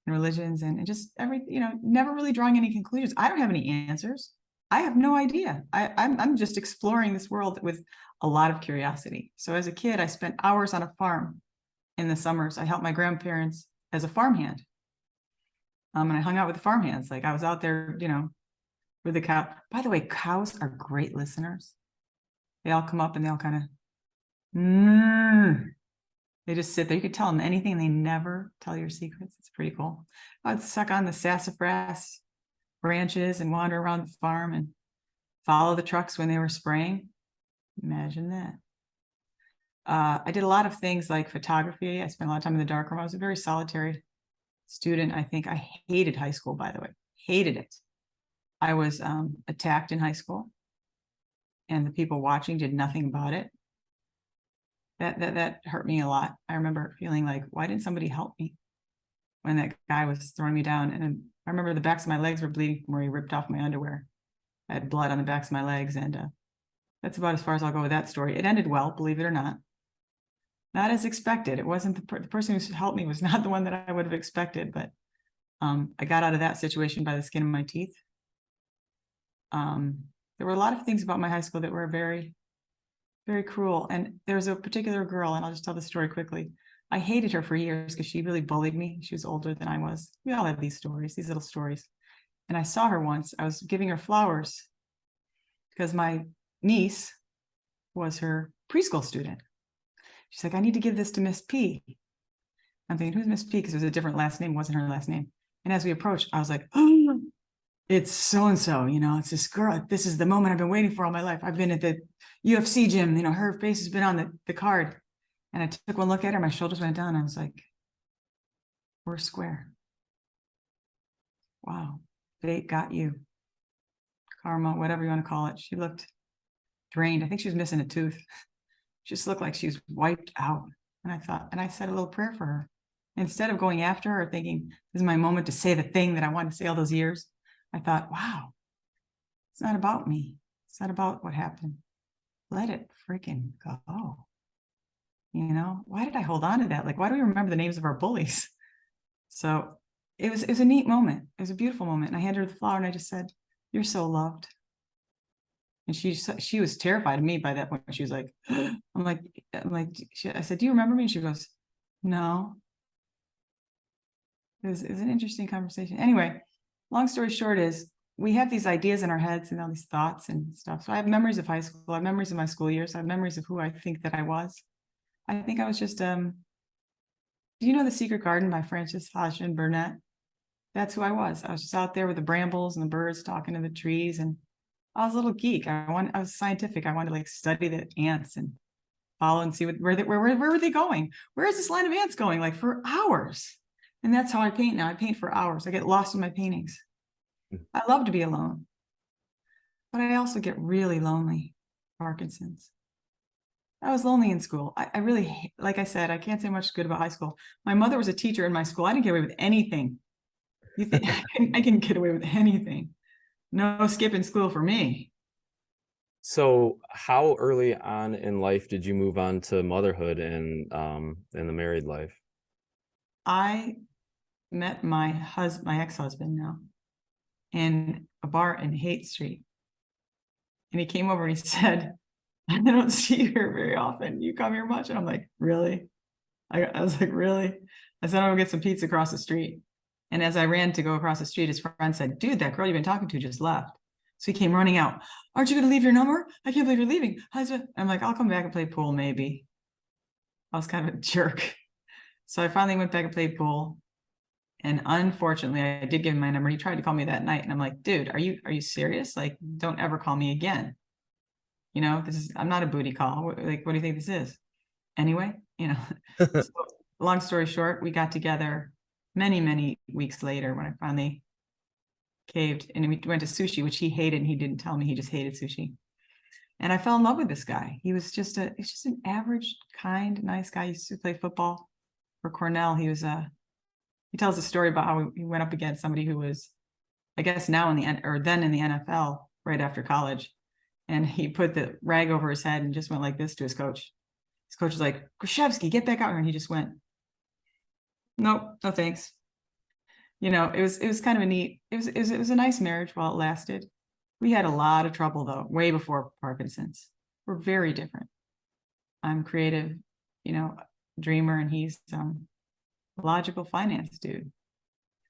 and religions and just everything, never really drawing any conclusions. I don't have any answers. I have no idea. I'm just exploring this world with a lot of curiosity. So as a kid, I spent hours on a farm in the summers. I helped my grandparents as a farmhand. And I hung out with the farmhands. Like I was out there, with the cow. By the way, cows are great listeners. They all come up and they all kind of, they just sit there. You could tell them anything. They never tell your secrets. It's pretty cool. I'd suck on the sassafras branches and wander around the farm and follow the trucks when they were spraying. Imagine that. I did a lot of things like photography. I spent a lot of time in the darkroom. I was a very solitary student. I think I hated high school, by the way, hated it. I was attacked in high school and the people watching did nothing about it. That hurt me a lot. I remember feeling like, why didn't somebody help me when that guy was throwing me down? And I remember the backs of my legs were bleeding from where he ripped off my underwear. I had blood on the backs of my legs, and that's about as far as I'll go with that story. It ended well, believe it or not. Not as expected. It wasn't the person who helped me was not the one that I would have expected, but I got out of that situation by the skin of my teeth. There were a lot of things about my high school that were very, very cruel. And there's a particular girl, and I'll just tell the story quickly. I hated her for years because she really bullied me. She was older than I was. We all have these stories, these little stories. And I saw her once. I was giving her flowers because my niece was her preschool student. She's like, I need to give this to Miss P. I'm thinking, who's Miss P? Because it was a different last name, wasn't her last name. And as we approached, I was like, oh, it's so-and-so, it's this girl. This is the moment I've been waiting for all my life. I've been at the UFC gym, her face has been on the card. And I took one look at her, my shoulders went down. I was like, we're square. Wow, fate got you. Karma, whatever you want to call it. She looked drained. I think she was missing a tooth. She just looked like she was wiped out. And I said a little prayer for her. Instead of going after her or thinking, this is my moment to say the thing that I wanted to say all those years, I thought, wow, it's not about me. It's not about what happened. Let it freaking go. Why did I hold on to that? Like, why do we remember the names of our bullies? So it was a neat moment. It was a beautiful moment. And I handed her the flower and I just said, You're so loved. And she was terrified of me by that point. She was like, I'm like, I said, do you remember me? And she goes, no. It was an interesting conversation. Anyway, long story short is we have these ideas in our heads and all these thoughts and stuff. So I have memories of high school. I have memories of my school years. I have memories of who I think that I was. I think I was just, do you know The Secret Garden by Frances Hodgson Burnett? That's who I was. I was just out there with the brambles and the birds talking to the trees, and I was a little geek. I was scientific. I wanted to like study the ants and follow and see where were they going? Where is this line of ants going? Like for hours. And that's how I paint now. I paint for hours. I get lost in my paintings. I love to be alone, but I also get really lonely. Parkinson's. I was lonely in school. I really, like I said, I can't say much good about high school. My mother was a teacher in my school. I didn't get away with anything. You think I can get away with anything? No skipping school for me. So how early on in life did you move on to motherhood and the married life? I met my ex-husband now, in a bar in Haight Street. And he came over and he said, I don't see you here very often. You come here much? And I'm like, really? I was like, really? I said, I'll go get some pizza across the street. And as I ran to go across the street, his friend said, dude, that girl you've been talking to just left. So he came running out. Aren't you going to leave your number? I can't believe you're leaving. I'm like, I'll come back and play pool, maybe. I was kind of a jerk. So I finally went back and played pool. And unfortunately, I did give him my number. He tried to call me that night. And I'm like, dude, are you serious? Like, don't ever call me again. You know, I'm not a booty call. Like, what do you think this is? Anyway, you know, so long story short, we got together many, many weeks later when I finally caved, and we went to sushi, which he hated, and he didn't tell me. He just hated sushi. And I fell in love with this guy. He's just an average, kind, nice guy. He used to play football for Cornell. He tells a story about how he went up against somebody who was, I guess now then in the NFL right after college. And he put the rag over his head and just went like this to his coach. His coach was like, Krzyzewski, get back out here. And he just went, nope, no thanks. You know, it was kind of a neat, it was a nice marriage while it lasted. We had a lot of trouble though, way before Parkinson's. We're very different. I'm creative, you know, dreamer, and he's logical finance dude.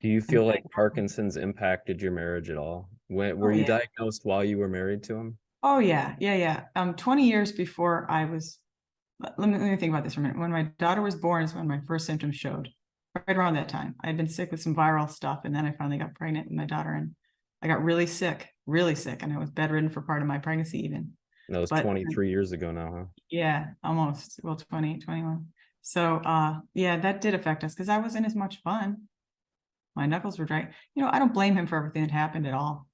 Do you feel like Parkinson's impacted your marriage at all? Were you diagnosed while you were married to him? Oh yeah. 20 years before I was, let me think about this for a minute. When my daughter was born is when my first symptoms showed. Right around that time, I had been sick with some viral stuff, and then I finally got pregnant with my daughter, and I got really sick, and I was bedridden for part of my pregnancy even. That was 23 years ago now, huh? Yeah, almost. Well, 20, 21. So yeah, that did affect us because I wasn't as much fun. My knuckles were dry. You know, I don't blame him for everything that happened at all.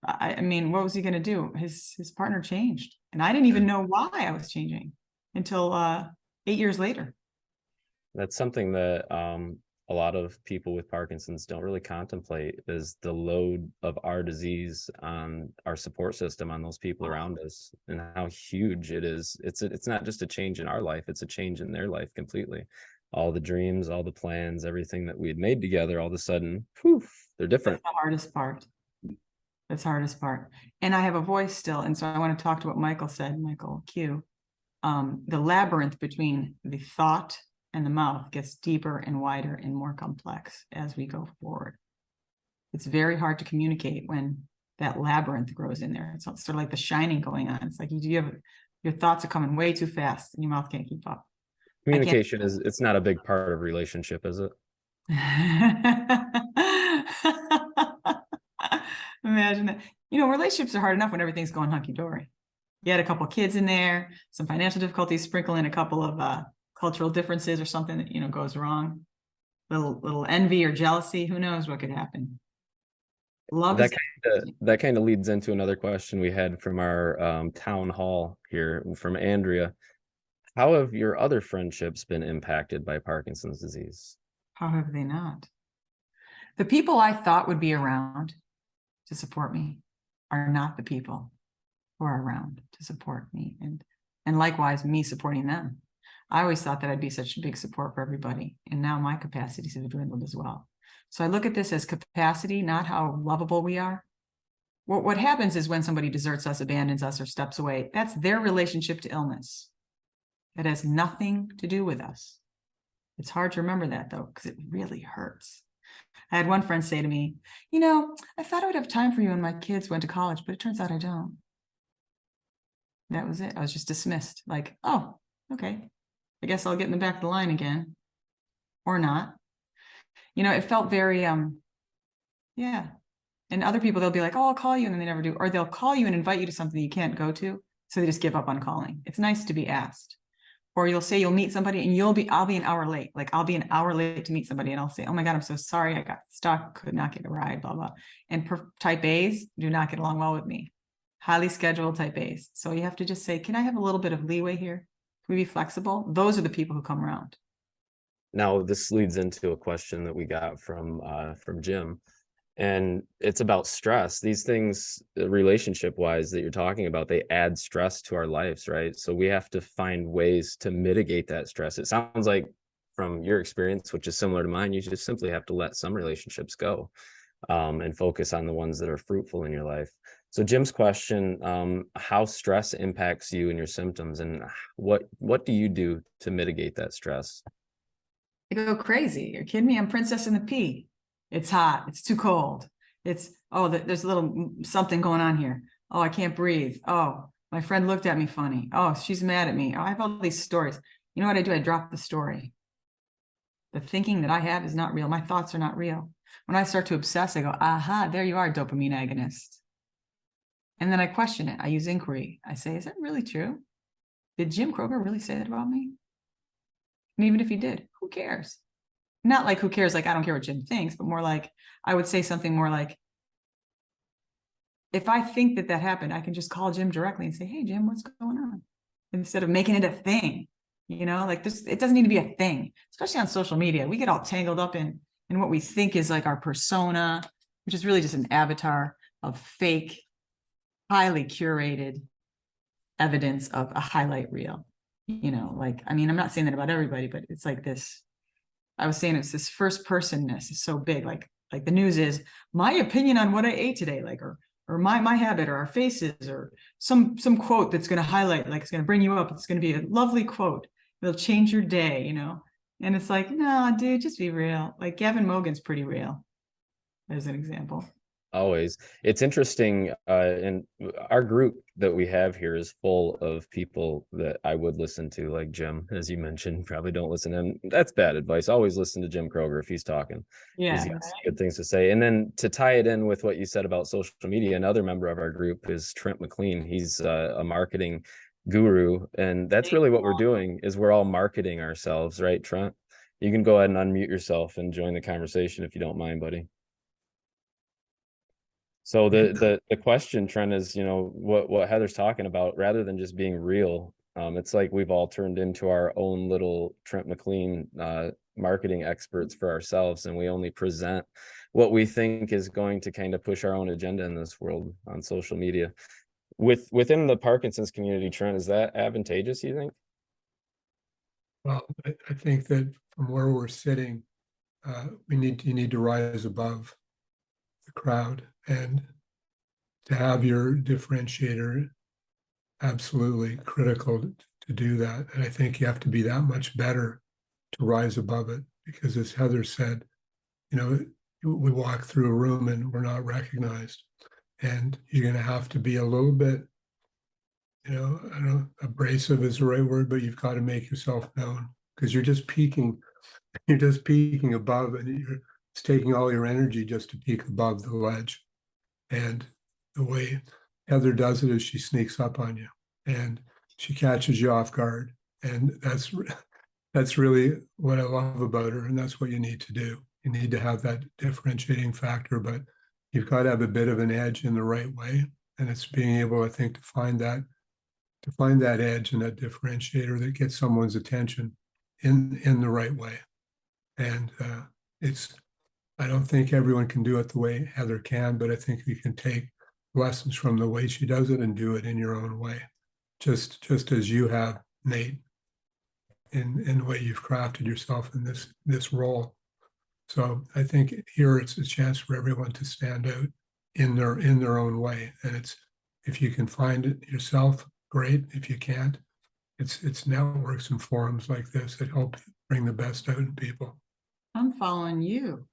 I mean, what was he going to do? His partner changed, and I didn't even know why I was changing until 8 years later. That's something that a lot of people with Parkinson's don't really contemplate, is the load of our disease on our support system, on those people around us, and how huge it is. It's not just a change in our life, it's a change in their life completely. All the dreams, all the plans, everything that we had made together, all of a sudden, poof, they're different. That's the hardest part. That's the hardest part. And I have a voice still, and so I want to talk to what Michael said, Michael Q. The labyrinth between the thought and the mouth gets deeper and wider and more complex as we go forward. It's very hard to communicate when that labyrinth grows in there. It's sort of like The Shining going on. It's like your thoughts are coming way too fast and your mouth can't keep up. Communication it's not a big part of relationship, is it? Imagine that. You know, relationships are hard enough when everything's going hunky-dory. You had a couple of kids in there, some financial difficulties, sprinkle in a couple of cultural differences or something that, you know, goes wrong. Little envy or jealousy, who knows what could happen. That kind of leads into another question we had from our town hall here from Andrea. How have your other friendships been impacted by Parkinson's disease? How have they not? The people I thought would be around to support me are not the people who are around to support me, and likewise me supporting them. I always thought that I'd be such a big support for everybody. And now my capacities have dwindled as well. So I look at this as capacity, not how lovable we are. What happens is when somebody deserts us, abandons us, or steps away, that's their relationship to illness. It has nothing to do with us. It's hard to remember that though, because it really hurts. I had one friend say to me, you know, I thought I would have time for you when my kids went to college, but it turns out I don't. That was it. I was just dismissed. Like, oh, okay. I guess I'll get in the back of the line again. Or not. You know, it felt very, yeah. And other people, they'll be like, oh, I'll call you, and then they never do. Or they'll call you and invite you to something you can't go to. So they just give up on calling. It's nice to be asked. Or you'll say you'll meet somebody and I'll be an hour late. Like I'll be an hour late to meet somebody and I'll say, oh my God, I'm so sorry. I got stuck, could not get a ride, blah, blah. And type A's do not get along well with me. Highly scheduled type A's. So you have to just say, can I have a little bit of leeway here? Can we be flexible? Those are the people who come around. Now, this leads into a question that we got from Jim, and it's about stress. These things, relationship wise, that you're talking about, they add stress to our lives, right? So we have to find ways to mitigate that stress. It sounds like from your experience, which is similar to mine, you just simply have to let some relationships go, and focus on the ones that are fruitful in your life. So Jim's question, how stress impacts you and your symptoms, and what do you do to mitigate that stress? I go crazy. You're kidding me? I'm Princess in the Pea. It's hot. It's too cold. It's, oh, there's a little something going on here. Oh, I can't breathe. Oh, my friend looked at me funny. Oh, she's mad at me. Oh, I have all these stories. You know what I do? I drop the story. The thinking that I have is not real. My thoughts are not real. When I start to obsess, I go, aha, there you are, dopamine agonist. And then I question it. I use inquiry. I say, is that really true? Did Jim Kroger really say that about me? And even if he did, who cares? Not like who cares, like I don't care what Jim thinks, but more like I would say something more like, if I think that that happened, I can just call Jim directly and say, hey, Jim, what's going on? Instead of making it a thing, you know, like this, it doesn't need to be a thing, especially on social media. We get all tangled up in what we think is like our persona, which is really just an avatar of fake, highly curated evidence of a highlight reel. You know, like, I mean, I'm not saying that about everybody, but it's like this, I was saying it's this first personness is so big, like the news is my opinion on what I ate today, like, or my habit, or our faces, or some quote that's going to highlight, like it's going to bring you up. It's going to be a lovely quote. It'll change your day, you know? And it's like, no, dude, just be real. Like Gavin Mogan's pretty real, as an example. Always. It's interesting, and our group that we have here is full of people that I would listen to, like Jim, as you mentioned. Probably don't listen to him. That's bad advice. Always listen to Jim Kroger if he's talking. Yeah. He's got some good things to say. And then to tie it in with what you said about social media, another member of our group is Trent McLean. He's a marketing guru, and that's really what we're doing, is we're all marketing ourselves, right, Trent? You can go ahead and unmute yourself and join the conversation if you don't mind, buddy. So the question, Trent, is, you know, what Heather's talking about, rather than just being real, it's like we've all turned into our own little Trent McLean marketing experts for ourselves, and we only present what we think is going to kind of push our own agenda in this world on social media. Within the Parkinson's community, Trent, is that advantageous, you think? Well, I think that from where we're sitting, you need to rise above the crowd, and to have your differentiator, absolutely critical to do that. And I think you have to be that much better to rise above it, because as Heather said, you know, we walk through a room and we're not recognized, and you're going to have to be a little bit, you know, I don't know, abrasive is the right word, but you've got to make yourself known, because you're just peaking above, and it's taking all your energy just to peak above the ledge. And the way Heather does it is she sneaks up on you and she catches you off guard. And that's really what I love about her. And that's what you need to do. You need to have that differentiating factor, but you've got to have a bit of an edge in the right way. And it's being able, I think, to find that edge and that differentiator that gets someone's attention in the right way. And I don't think everyone can do it the way Heather can, but I think you can take lessons from the way she does it and do it in your own way, just as you have, Nate. in the way you've crafted yourself in this role. So I think here it's a chance for everyone to stand out in their own way. And it's, if you can find it yourself, great. If you can't, it's networks and forums like this that help bring the best out in people. I'm following you.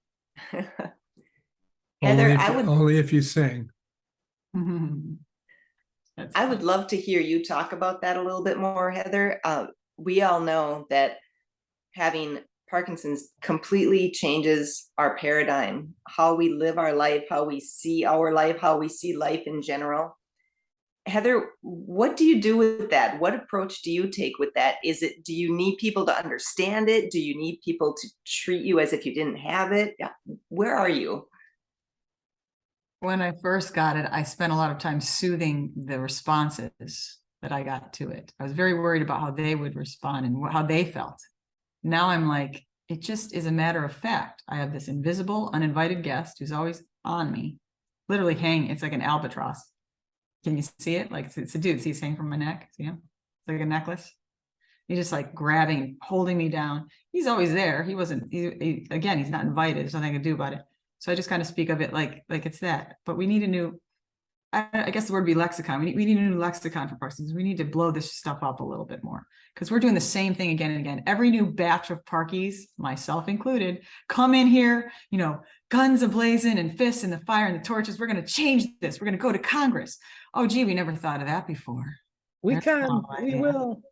Heather, Only if you sing. That's I would fun. love to hear you talk about that a little bit more, Heather. We all know that having Parkinson's completely changes our paradigm, how we live our life, how we see our life, how we see life in general. Heather, what do you do with that? What approach do you take with that? Do you need people to understand it? Do you need people to treat you as if you didn't have it? Where are you? When I first got it, I spent a lot of time soothing the responses that I got to it. I was very worried about how they would respond and how they felt. Now I'm like, it just is a matter of fact. I have this invisible, uninvited guest who's always on me, literally hanging. It's like an albatross. Can you see it? Like it's a dude. See, he's hanging from my neck. See him? It's like a necklace. He's just like grabbing, holding me down. He's always there. He wasn't. Again, he's not invited. There's nothing I can do about it. So I just kind of speak of it like it's that. But we need a new. I guess the word would be lexicon. We need a new lexicon for Parkinson's. We need to blow this stuff up a little bit more because we're doing the same thing again and again. Every new batch of Parkies, myself included, come in here, guns ablazing and fists in the fire and the torches. We're going to change this. We're going to go to Congress. Oh, gee, we never thought of that before. We We will.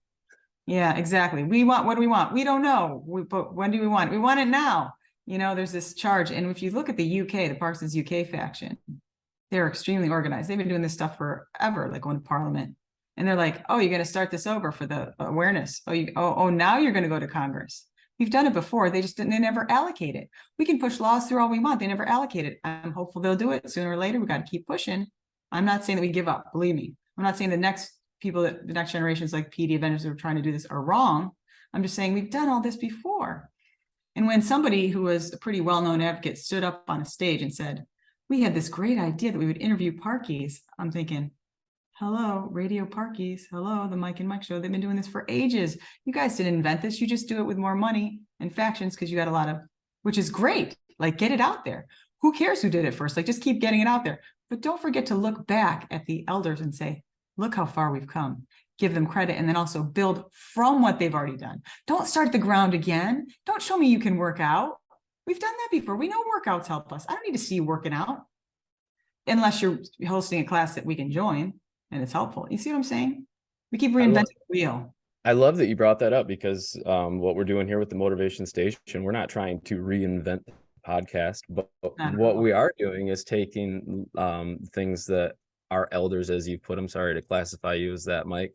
Yeah, exactly. What do we want? We don't know. But when do we want it? We want it now. There's this charge. And if you look at the UK, the Parkinson's UK faction, they're extremely organized. They've been doing this stuff forever, like going to Parliament. And they're like, oh, you're going to start this over for the awareness. Now you're going to go to Congress. We've done it before. They never allocate it. We can push laws through all we want. They never allocate it. I'm hopeful they'll do it sooner or later. We got to keep pushing. I'm not saying that we give up. Believe me. I'm not saying the next generations like PD Avengers who are trying to do this are wrong. I'm just saying we've done all this before. And when somebody who was a pretty well-known advocate stood up on a stage and said, we had this great idea that we would interview Parkies, I'm thinking, hello, Radio Parkies. Hello, the Mike and Mike show. They've been doing this for ages. You guys didn't invent this. You just do it with more money and factions because you got a lot of, which is great. Like, get it out there. Who cares who did it first? Like, just keep getting it out there. But don't forget to look back at the elders and say, look how far we've come. Give them credit and then also build from what they've already done. Don't start the ground again. Don't show me you can work out. We've done that before. We know workouts help us. I don't need to see you working out unless you're hosting a class that we can join and it's helpful. You see what I'm saying? We keep reinventing the wheel. I love that you brought that up because what we're doing here with the Motorvation Station, we're not trying to reinvent the podcast, but what we are doing is taking things that our elders, as you put them, sorry to classify you as that, Mike,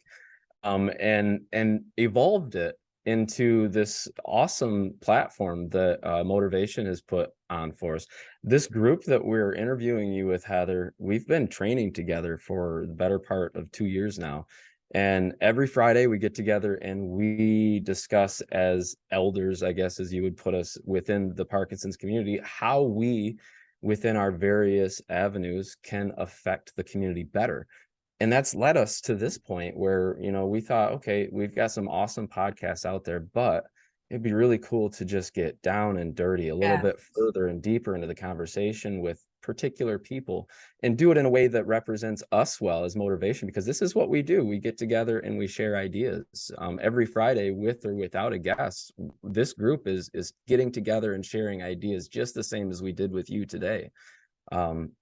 and evolved it into this awesome platform that Motorvation has put on for us. This group that we're interviewing you with, Heather, we've been training together for the better part of 2 years now. And every Friday we get together and we discuss as elders, I guess, as you would put us within the Parkinson's community, how we within our various avenues can affect the community better. And that's led us to this point where, we thought, okay, we've got some awesome podcasts out there, but it'd be really cool to just get down and dirty a little bit further and deeper into the conversation with particular people and do it in a way that represents us well as Motorvation, because this is what we do. We get together and we share ideas every Friday with or without a guest. This group is getting together and sharing ideas just the same as we did with you today.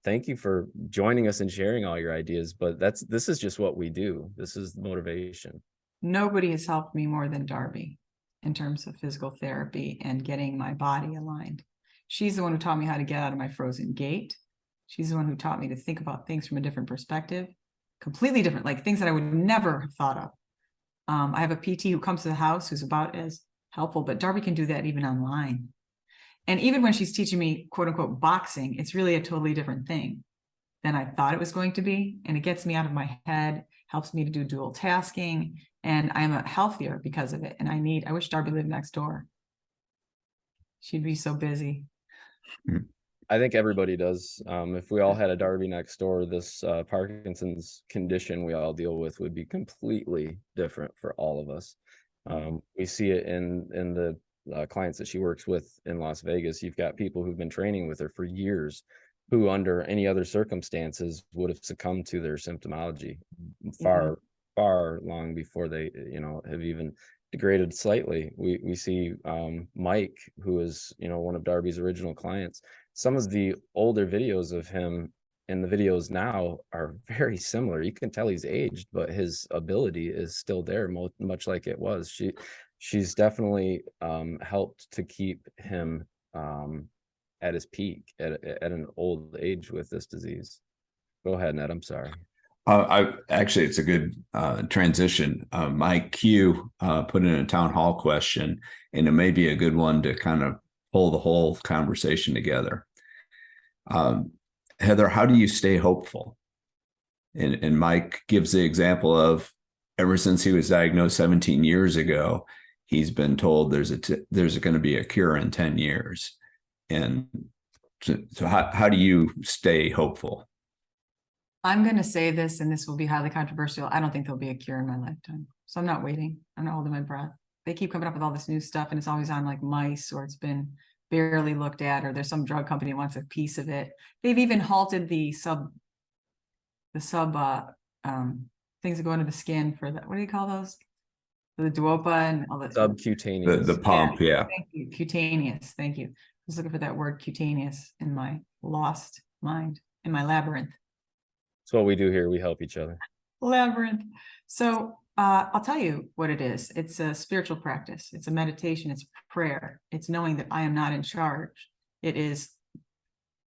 Thank you for joining us and sharing all your ideas, but this is just what we do. This is Motorvation. Nobody has helped me more than Darby in terms of physical therapy and getting my body aligned. She's the one who taught me how to get out of my frozen gait. She's the one who taught me to think about things from a different perspective, completely different, like things that I would never have thought of. I have a PT who comes to the house who's about as helpful, but Darby can do that even online. And even when she's teaching me, quote unquote, boxing, it's really a totally different thing than I thought it was going to be. And it gets me out of my head, helps me to do dual tasking. And I'm healthier because of it. And I wish Darby lived next door. She'd be so busy. I think everybody does. If we all had a Darby next door, this Parkinson's condition we all deal with would be completely different for all of us. We see it in the clients that she works with in Las Vegas. You've got people who've been training with her for years, who under any other circumstances would have succumbed to their symptomology far long before they, have even degraded slightly. We see Mike, who is, one of Darby's original clients. Some of the older videos of him and the videos now are very similar. You can tell he's aged, but his ability is still there, much like it was. She's definitely helped to keep him at his peak at an old age with this disease. Go ahead, Ned. I'm sorry. I actually, it's a good transition. Mike Q put in a town hall question, and it may be a good one to kind of pull the whole conversation together. Heather, how do you stay hopeful? And Mike gives the example of ever since he was diagnosed 17 years ago, he's been told there's going to be a cure in 10 years. And so how do you stay hopeful? I'm going to say this, and this will be highly controversial. I don't think there'll be a cure in my lifetime. So I'm not waiting. I'm not holding my breath. They keep coming up with all this new stuff, and it's always on like mice, or it's been barely looked at, or there's some drug company that wants a piece of it. They've even halted the sub things that go into the skin for the, what do you call those? The duopa and all that. Subcutaneous. The pump, yeah. Thank you. Cutaneous. Thank you. I was looking for that word cutaneous in my lost mind, in my labyrinth. That's what we do here. We help each other. Labyrinth. So I'll tell you what it is. It's a spiritual practice. It's a meditation. It's prayer. It's knowing that I am not in charge. It is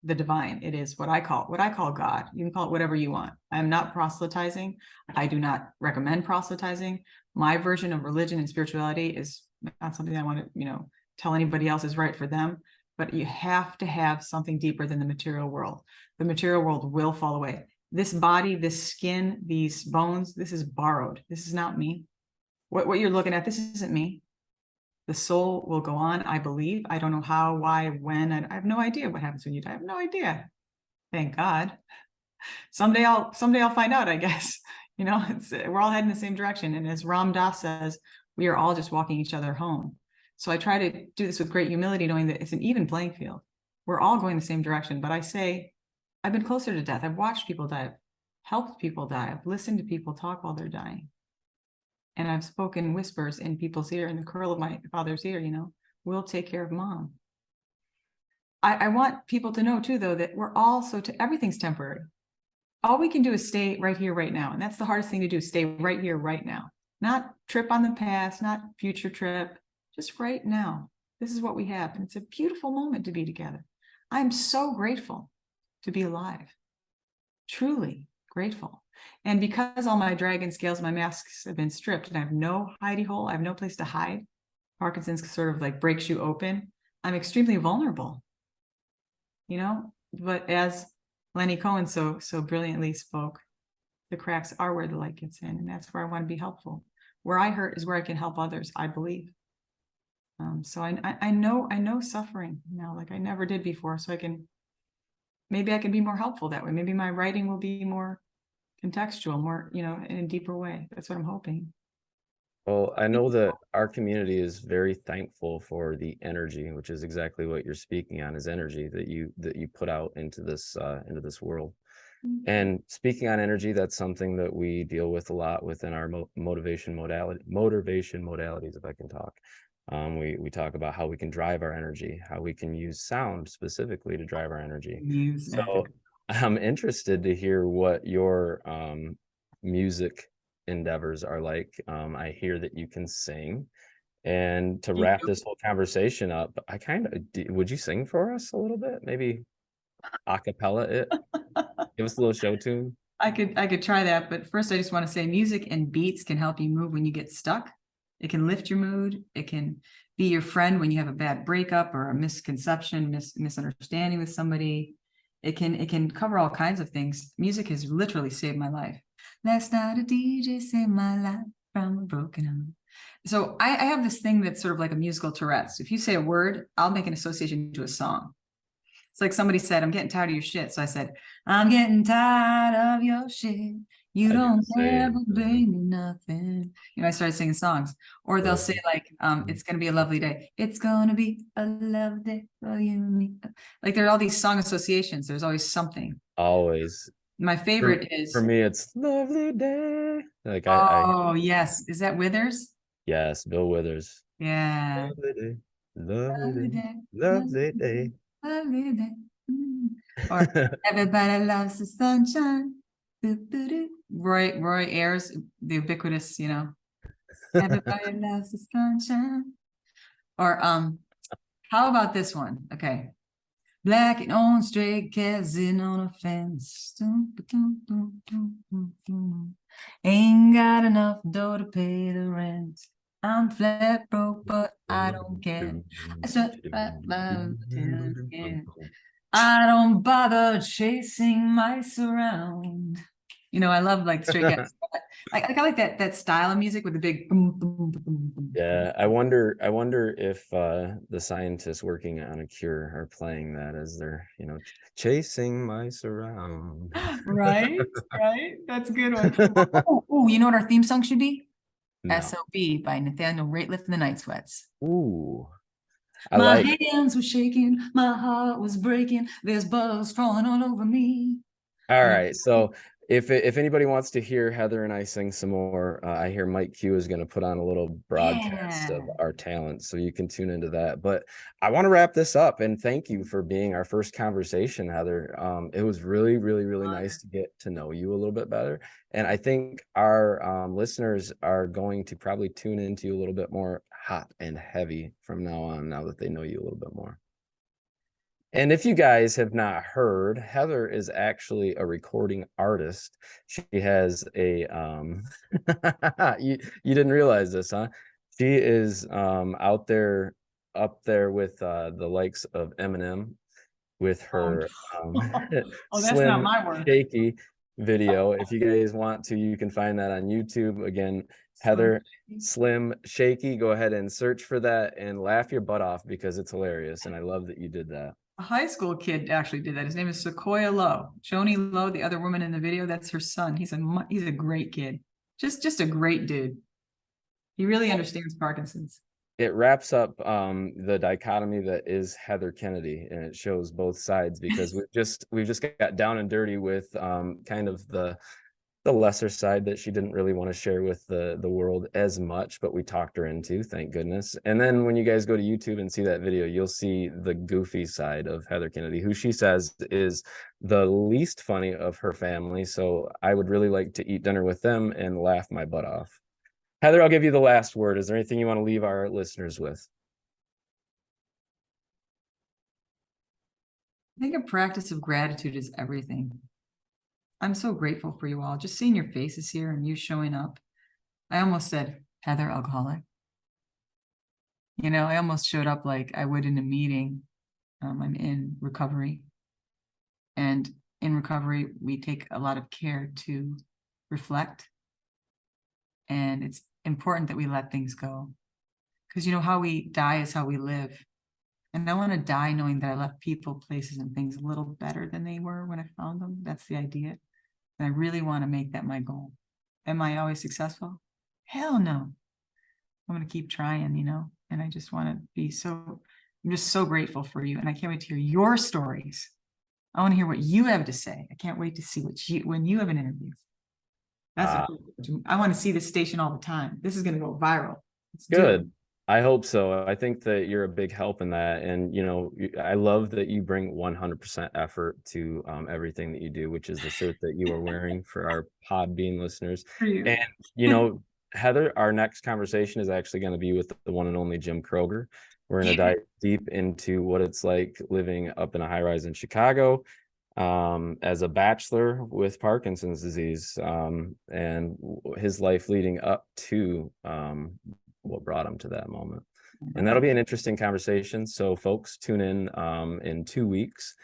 the divine. It is what I call God. You can call it whatever you want. I am not proselytizing. I do not recommend proselytizing. My version of religion and spirituality is not something I want to, tell anybody else is right for them. But you have to have something deeper than the material world. The material world will fall away. This body, this skin, these bones, this is borrowed. This is not me. What you're looking at, this isn't me. The soul will go on, I believe. I don't know how, why, when. I have no idea what happens when you die. I have no idea. Thank God. Someday I'll find out, I guess. We're all heading the same direction. And as Ram Dass says, we are all just walking each other home. So I try to do this with great humility, knowing that it's an even playing field. We're all going the same direction. But I say, I've been closer to death. I've watched people die. I've helped people die. I've listened to people talk while they're dying. And I've spoken whispers in people's ear, in the curl of my father's ear, we'll take care of mom. I want people to know too, though, that we're all everything's temporary. All we can do is stay right here, right now. And that's the hardest thing to do, stay right here, right now. Not trip on the past, not future trip, just right now. This is what we have. And it's a beautiful moment to be together. I'm so grateful to be alive. Truly grateful. And because all my dragon scales, my masks have been stripped and I have no hidey hole, I have no place to hide. Parkinson's sort of like breaks you open. I'm extremely vulnerable, but as Lenny Cohen so brilliantly spoke, the cracks are where the light gets in. And that's where I want to be helpful. Where I hurt is where I can help others, I believe. So I know suffering now, like I never did before. So maybe I can be more helpful that way. Maybe my writing will be more contextual, more, in a deeper way. That's what I'm hoping. Well, I know that our community is very thankful for the energy, which is exactly what you're speaking on, is energy that you put out into this world. Mm-hmm. And speaking on energy, that's something that we deal with a lot within our motivation modalities, if I can talk. We talk about how we can drive our energy, how we can use sound specifically to drive our energy. Music. So I'm interested to hear what your music endeavors are like. I hear that you can sing, and to wrap this whole conversation up, would you sing for us a little bit? Maybe a cappella it? Give us a little show tune. I could try that, but first I just want to say music and beats can help you move when you get stuck. It can lift your mood. It can be your friend when you have a bad breakup or a misconception, misunderstanding with somebody. It can cover all kinds of things. Music has literally saved my life. Last night a DJ saved my life from a broken heart. So I have this thing that's sort of like a musical Tourette. So if you say a word, I'll make an association to a song. It's like somebody said, I'm getting tired of your shit. So I said, I'm getting tired of your shit. You I do don't say, ever bring me nothing. You know, I started singing songs. Or they'll say like, it's gonna be a lovely day. It's gonna be a lovely day for you and me. Like there are all these song associations. There's always something. always. My For, favorite is, for me, it's lovely day. Like oh yes, is that Withers? yes, Bill Withers. Yeah. Lovely day, lovely Lovely day, day, lovely day. lovely day. Or everybody loves the sunshine. Roy Ayers, the ubiquitous, you know. Everybody loves the sunshine. Or how about this one? Okay. Black and orange straight cats in on a fence. Ain't got enough dough to pay the rent. I'm flat broke, but I don't care. I said right loud again. I don't bother chasing mice around. You know, I love like Stray Cats. I like that style of music with the big boom, boom, boom, boom, boom. Yeah, I wonder if the scientists working on a cure are playing that as they're, chasing mice around. Right, right. That's a good one. Oh, you know what our theme song should be? No. SOB by Nathaniel Rateliff and the Night Sweats. Ooh. My hands were shaking, my heart was breaking, there's bugs crawling all over me. All right. So if anybody wants to hear Heather and I sing some more, I hear Mike Q is going to put on a little broadcast of our talent, so you can tune into that. But I want to wrap this up and thank you for being our first conversation, Heather. It was really, really, really nice to get to know you a little bit better. And I think our listeners are going to probably tune into you a little bit more hot and heavy from now on, now that they know you a little bit more. And if you guys have not heard, Heather is actually a recording artist. She has a you didn't realize this, huh? She is up there with the likes of Eminem with her that's Slim not my word. Shaky video. If you guys want to, you can find that on YouTube. Again, Heather Slim Shaky. Go ahead and search for that and laugh your butt off because it's hilarious. And I love that you did that. A high school kid actually did that. His name is Sequoia Lowe. Joni Lowe, the other woman in the video, that's her son. He's a great kid. Just a great dude. He really understands Parkinson's. It wraps up the dichotomy that is Heather Kennedy, and it shows both sides because we've just got down and dirty with kind of the lesser side that she didn't really want to share with the world as much, but we talked her into, thank goodness. And then when you guys go to YouTube and see that video, you'll see the goofy side of Heather Kennedy, who she says is the least funny of her family. So I would really like to eat dinner with them and laugh my butt off. Heather, I'll give you the last word. Is there anything you want to leave our listeners with? I think a practice of gratitude is everything. I'm so grateful for you all. Just seeing your faces here and you showing up. I almost said, Heather, alcoholic. You know, I almost showed up like I would in a meeting. I'm in recovery. And in recovery, we take a lot of care to reflect. And it's important that we let things go. Because you know, how we die is how we live. And I want to die knowing that I left people, places, and things a little better than they were when I found them. That's the idea. And I really want to make that my goal. Am I always successful? Hell no. I'm going to keep trying, you know, and I just want to be I'm just so grateful for you. And I can't wait to hear your stories. I want to hear what you have to say. I can't wait to see when you have an interview. I want to see this station all the time. This is going to go viral. Good. I hope so. I think that you're a big help in that. And, you know, I love that you bring 100% effort to everything that you do, which is the shirt that you are wearing for our Podbean listeners. And, you know, Heather, our next conversation is actually going to be with the one and only Jim Kroger. We're going to dive deep into what it's like living up in a high rise in Chicago as a bachelor with Parkinson's disease and his life leading up to what brought him to that moment. And that'll be an interesting conversation. So folks, tune in 2 weeks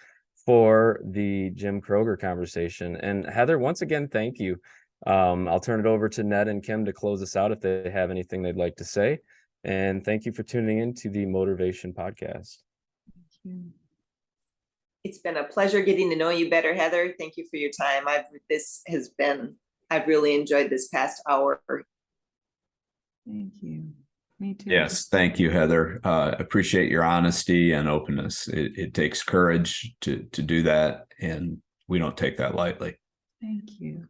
for the Jim Kroger conversation. And Heather, once again, thank you. I'll turn it over to Ned and Kim to close us out if they have anything they'd like to say. And thank you for tuning in to the Motorvation Podcast. Thank you. It's been a pleasure getting to know you better, Heather. Thank you for your time. I've really enjoyed this past hour. Thank you. Me too. Yes, thank you, Heather. Appreciate your honesty and openness. It takes courage to do that, and we don't take that lightly. Thank you.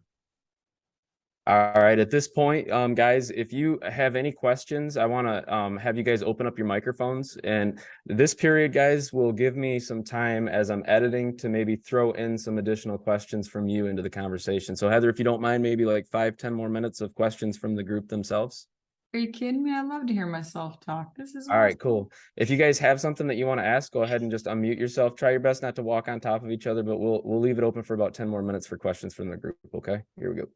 All right, at this point, guys, if you have any questions, I want to have you guys open up your microphones. And this period, guys, will give me some time as I'm editing to maybe throw in some additional questions from you into the conversation. So Heather, if you don't mind, maybe like 5-10 more minutes of questions from the group themselves. Are you kidding me? I love to hear myself talk. This is All right, awesome. cool. If you guys have something that you want to ask, go ahead and just unmute yourself. Try your best not to walk on top of each other, but we'll leave it open for about 10 more minutes for questions from the group. Okay, here we go.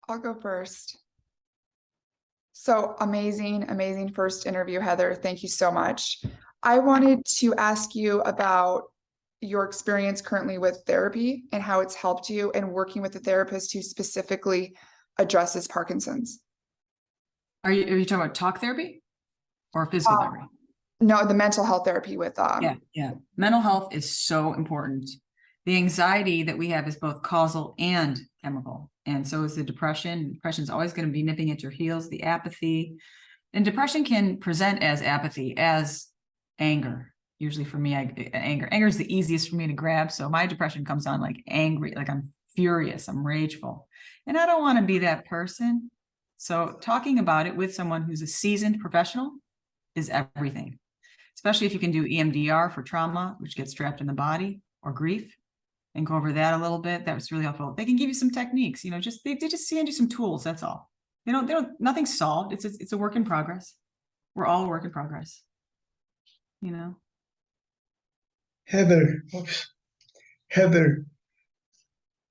I'll go first. So amazing, amazing first interview, Heather. Thank you so much. I wanted to ask you about your experience currently with therapy and how it's helped you and working with a therapist who specifically addresses Parkinson's. Are you talking about talk therapy or physical therapy? No, the mental health therapy with Yeah. Mental health is so important. The anxiety that we have is both causal and chemical. And so is the depression. Depression is always going to be nipping at your heels, the apathy. And depression can present as apathy, as anger. Usually for me, anger. Anger is the easiest for me to grab. So my depression comes on like angry, like I'm furious, I'm rageful. And I don't want to be that person. So talking about it with someone who's a seasoned professional is everything, especially if you can do EMDR for trauma, which gets trapped in the body, or grief, and go over that a little bit. That was really helpful. They can give you some techniques, they just hand you some tools. That's all. Nothing's solved. It's a work in progress. We're all a work in progress. Heather,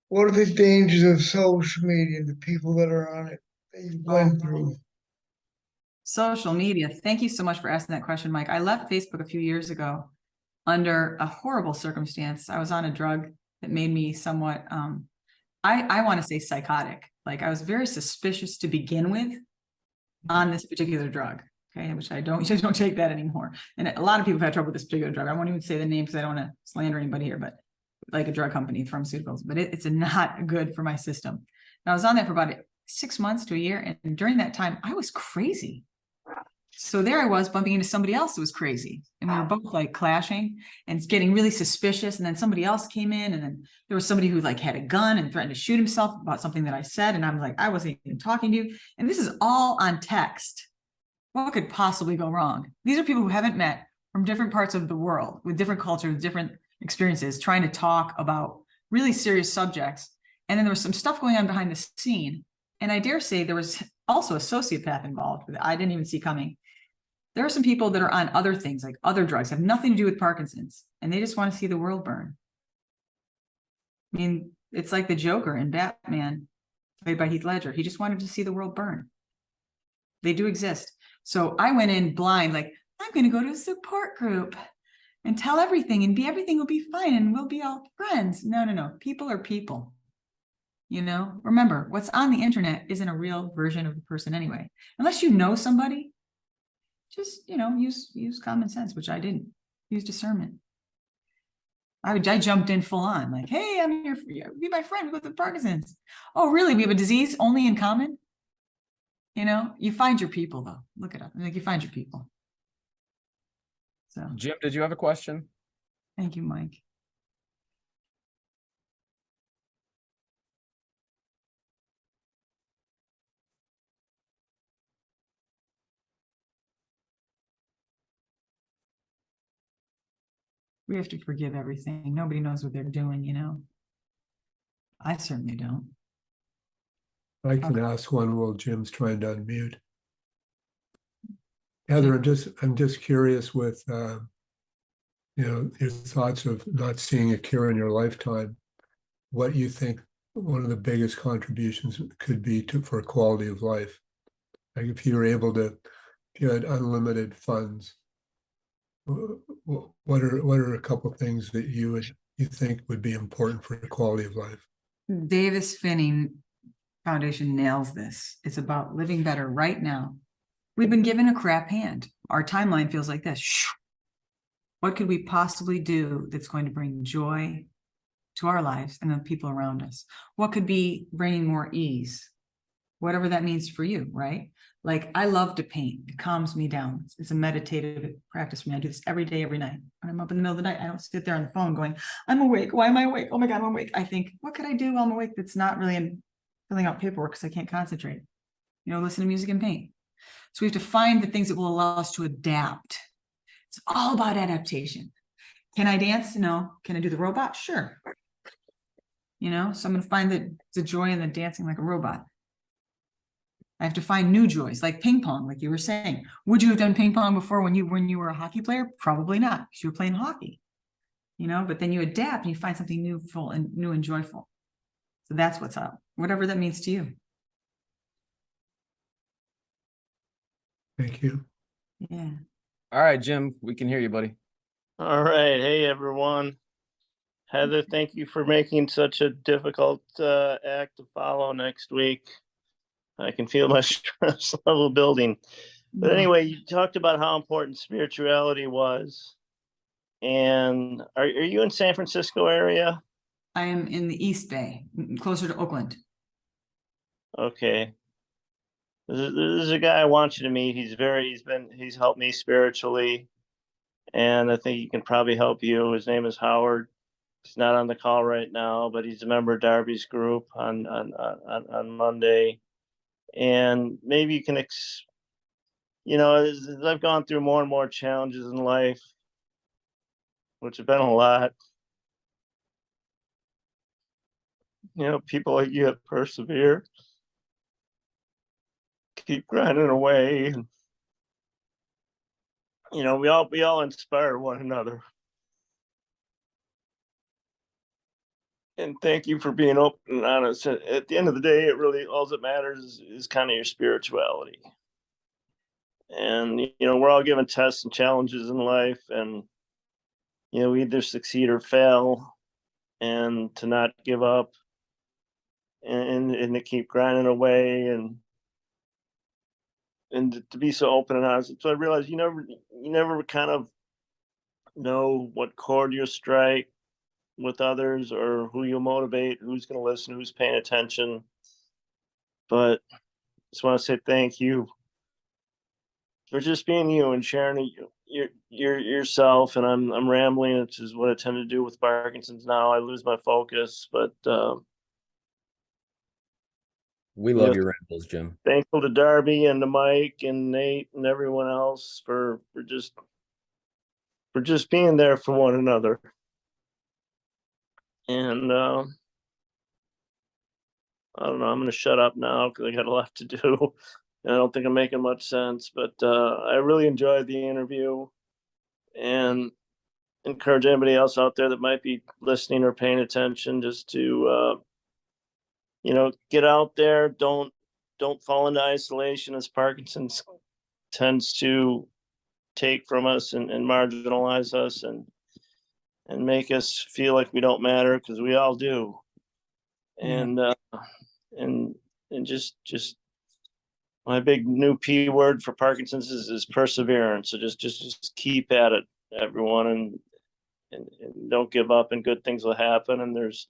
what are the dangers of social media and the people that are on it that you went through? Social media. Thank you so much for asking that question, Mike. I left Facebook a few years ago under a horrible circumstance. I was on a drug that made me somewhat, I want to say psychotic. Like I was very suspicious to begin with on this particular drug. Okay, which I don't take that anymore. And a lot of people have had trouble with this particular drug. I won't even say the name because I don't want to slander anybody here, but like a drug company, pharmaceuticals, but it's not good for my system. And I was on that for about 6 months to a year. And during that time, I was crazy. So there I was bumping into somebody else who was crazy. And we were both like clashing and getting really suspicious. And then somebody else came in, and then there was somebody who like had a gun and threatened to shoot himself about something that I said. And I'm like, I wasn't even talking to you. And this is all on text. What could possibly go wrong? These are people who haven't met from different parts of the world with different cultures, different experiences, trying to talk about really serious subjects. And then there was some stuff going on behind the scene. And I dare say there was also a sociopath involved that I didn't even see coming. There are some people that are on other things, like other drugs, have nothing to do with Parkinson's, and they just want to see the world burn. I mean, it's like the Joker in Batman, played by Heath Ledger. He just wanted to see the world burn. They do exist. So I went in blind, like, I'm going to go to a support group and tell everything, and everything will be fine, and we'll be all friends. No. People are people. Remember, what's on the internet isn't a real version of the person anyway. Unless you know somebody, just, use common sense, which I didn't. Use discernment. I jumped in full on, like, hey, I'm here for you. Be my friend with the Parkinson's. Oh, really? We have a disease only in common? You find your people, though. Look it up. Like, you find your people. So, Jim, did you have a question? thank you, Mike. We have to forgive everything. Nobody knows what they're doing, I certainly don't. I can ask one while Jim's trying to unmute. Heather, I'm just curious with your thoughts of not seeing a cure in your lifetime, what you think one of the biggest contributions could be for quality of life. Like if you had unlimited funds, what are a couple of things that you think would be important for the quality of life? Davis Finning Foundation nails this. It's about living better right now. We've been given a crap hand. Our timeline feels like this. What could we possibly do that's going to bring joy to our lives and the people around us? What could be bringing more ease? Whatever that means for you, right? Like, I love to paint. It calms me down. It's a meditative practice for me. I do this every day, every night. When I'm up in the middle of the night, I don't sit there on the phone going, I'm awake. Why am I awake? Oh my God, I'm awake. I think, what could I do while I'm awake that's not really in filling out paperwork because I can't concentrate? Listen to music and paint. So we have to find the things that will allow us to adapt. It's all about adaptation. Can I dance? No. Can I do the robot? Sure. So I'm going to find the joy in the dancing like a robot. I have to find new joys, like ping pong, like you were saying. Would you have done ping pong before when you were a hockey player? Probably not, because you were playing hockey. But then you adapt and you find something new and joyful. So that's what's up, whatever that means to you. Thank you. Yeah. All right, Jim, we can hear you, buddy. All right. Hey, everyone. Heather, thank you for making such a difficult act to follow next week. I can feel my stress level building. But anyway, you talked about how important spirituality was. And are you in San Francisco area? I am in the East Bay, closer to Oakland. Okay. There's a guy I want you to meet. He's helped me spiritually. And I think he can probably help you. His name is Howard. He's not on the call right now, but he's a member of Darby's group on Monday. And maybe you can, as I've gone through more and more challenges in life, which have been a lot. People like you that persevere, keep grinding away, and we all inspire one another. And thank you for being open and honest. At the end of the day, it really all that matters is kind of your spirituality. And we're all given tests and challenges in life, and we either succeed or fail, and to not give up, and to keep grinding away, and to be so open and honest. So I realized you never kind of know what chord you strike with others, or who you motivate, who's going to listen, who's paying attention. But just want to say thank you for just being you and sharing yourself. And I'm rambling, which is what I tend to do with Parkinson's now. I lose my focus, but We love your rambles, Jim. thankful to Darby and to Mike and Nate and everyone else for just being there for one another. And I don't know, I'm going to shut up now because I got a lot to do. And I don't think I'm making much sense, but I really enjoyed the interview, and encourage anybody else out there that might be listening or paying attention just to, get out there. Don't fall into isolation, as Parkinson's tends to take from us and marginalize us and make us feel like we don't matter, because we all do. And just my big new P word for Parkinson's is perseverance. So just keep at it, everyone, and don't give up, and good things will happen. And there's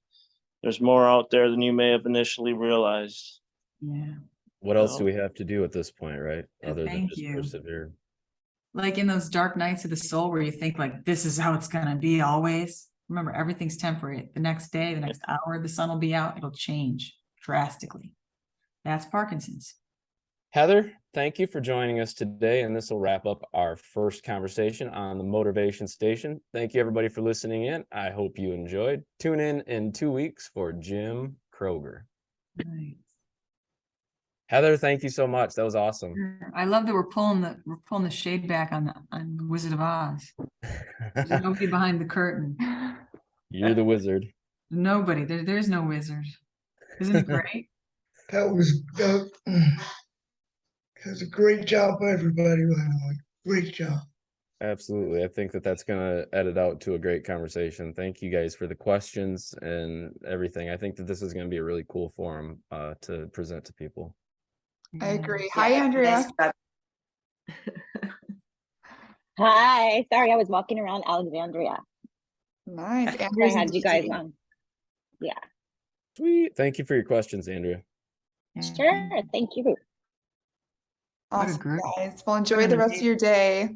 more out there than you may have initially realized. Yeah. What else do we have to do at this point, right? Other than Thank just you. persevere. Like in those dark nights of the soul where you think like, this is how it's going to be always. Remember, everything's temporary. The next day, the next hour, the sun will be out. It'll change drastically. That's Parkinson's. Heather, thank you for joining us today, and this will wrap up our first conversation on the Motorvation Station. Thank you, everybody, for listening in. I hope you enjoyed. Tune in 2 weeks for Jim Kroger. Right. Heather, thank you so much. That was awesome. I love that we're pulling the shade back on Wizard of Oz. There's nobody behind the curtain. You're the wizard. Nobody. There's no wizard. Isn't it great? That was a great job by everybody, by the way. Great job. Absolutely. I think that's going to edit out to a great conversation. Thank you guys for the questions and everything. I think that this is going to be a really cool forum to present to people. I agree. Hi, Yeah, Andrea. nice job. Hi, sorry, I was walking around Alexandria. Nice. So I Andrea's in had you guys DC. on. Yeah, Sweet. Thank you for your questions, Andrea. Yeah, sure. Thank you. What a Awesome, group. guys. Well, enjoy the rest of your day.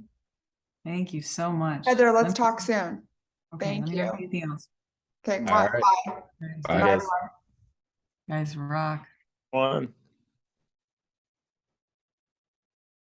Thank you so much. Heather, let's Let me- talk soon. Okay, Thank let me know you. if anything else. Okay, All bye. right. Bye. Guys, Bye, Bye, guys. everyone. guys rock. One.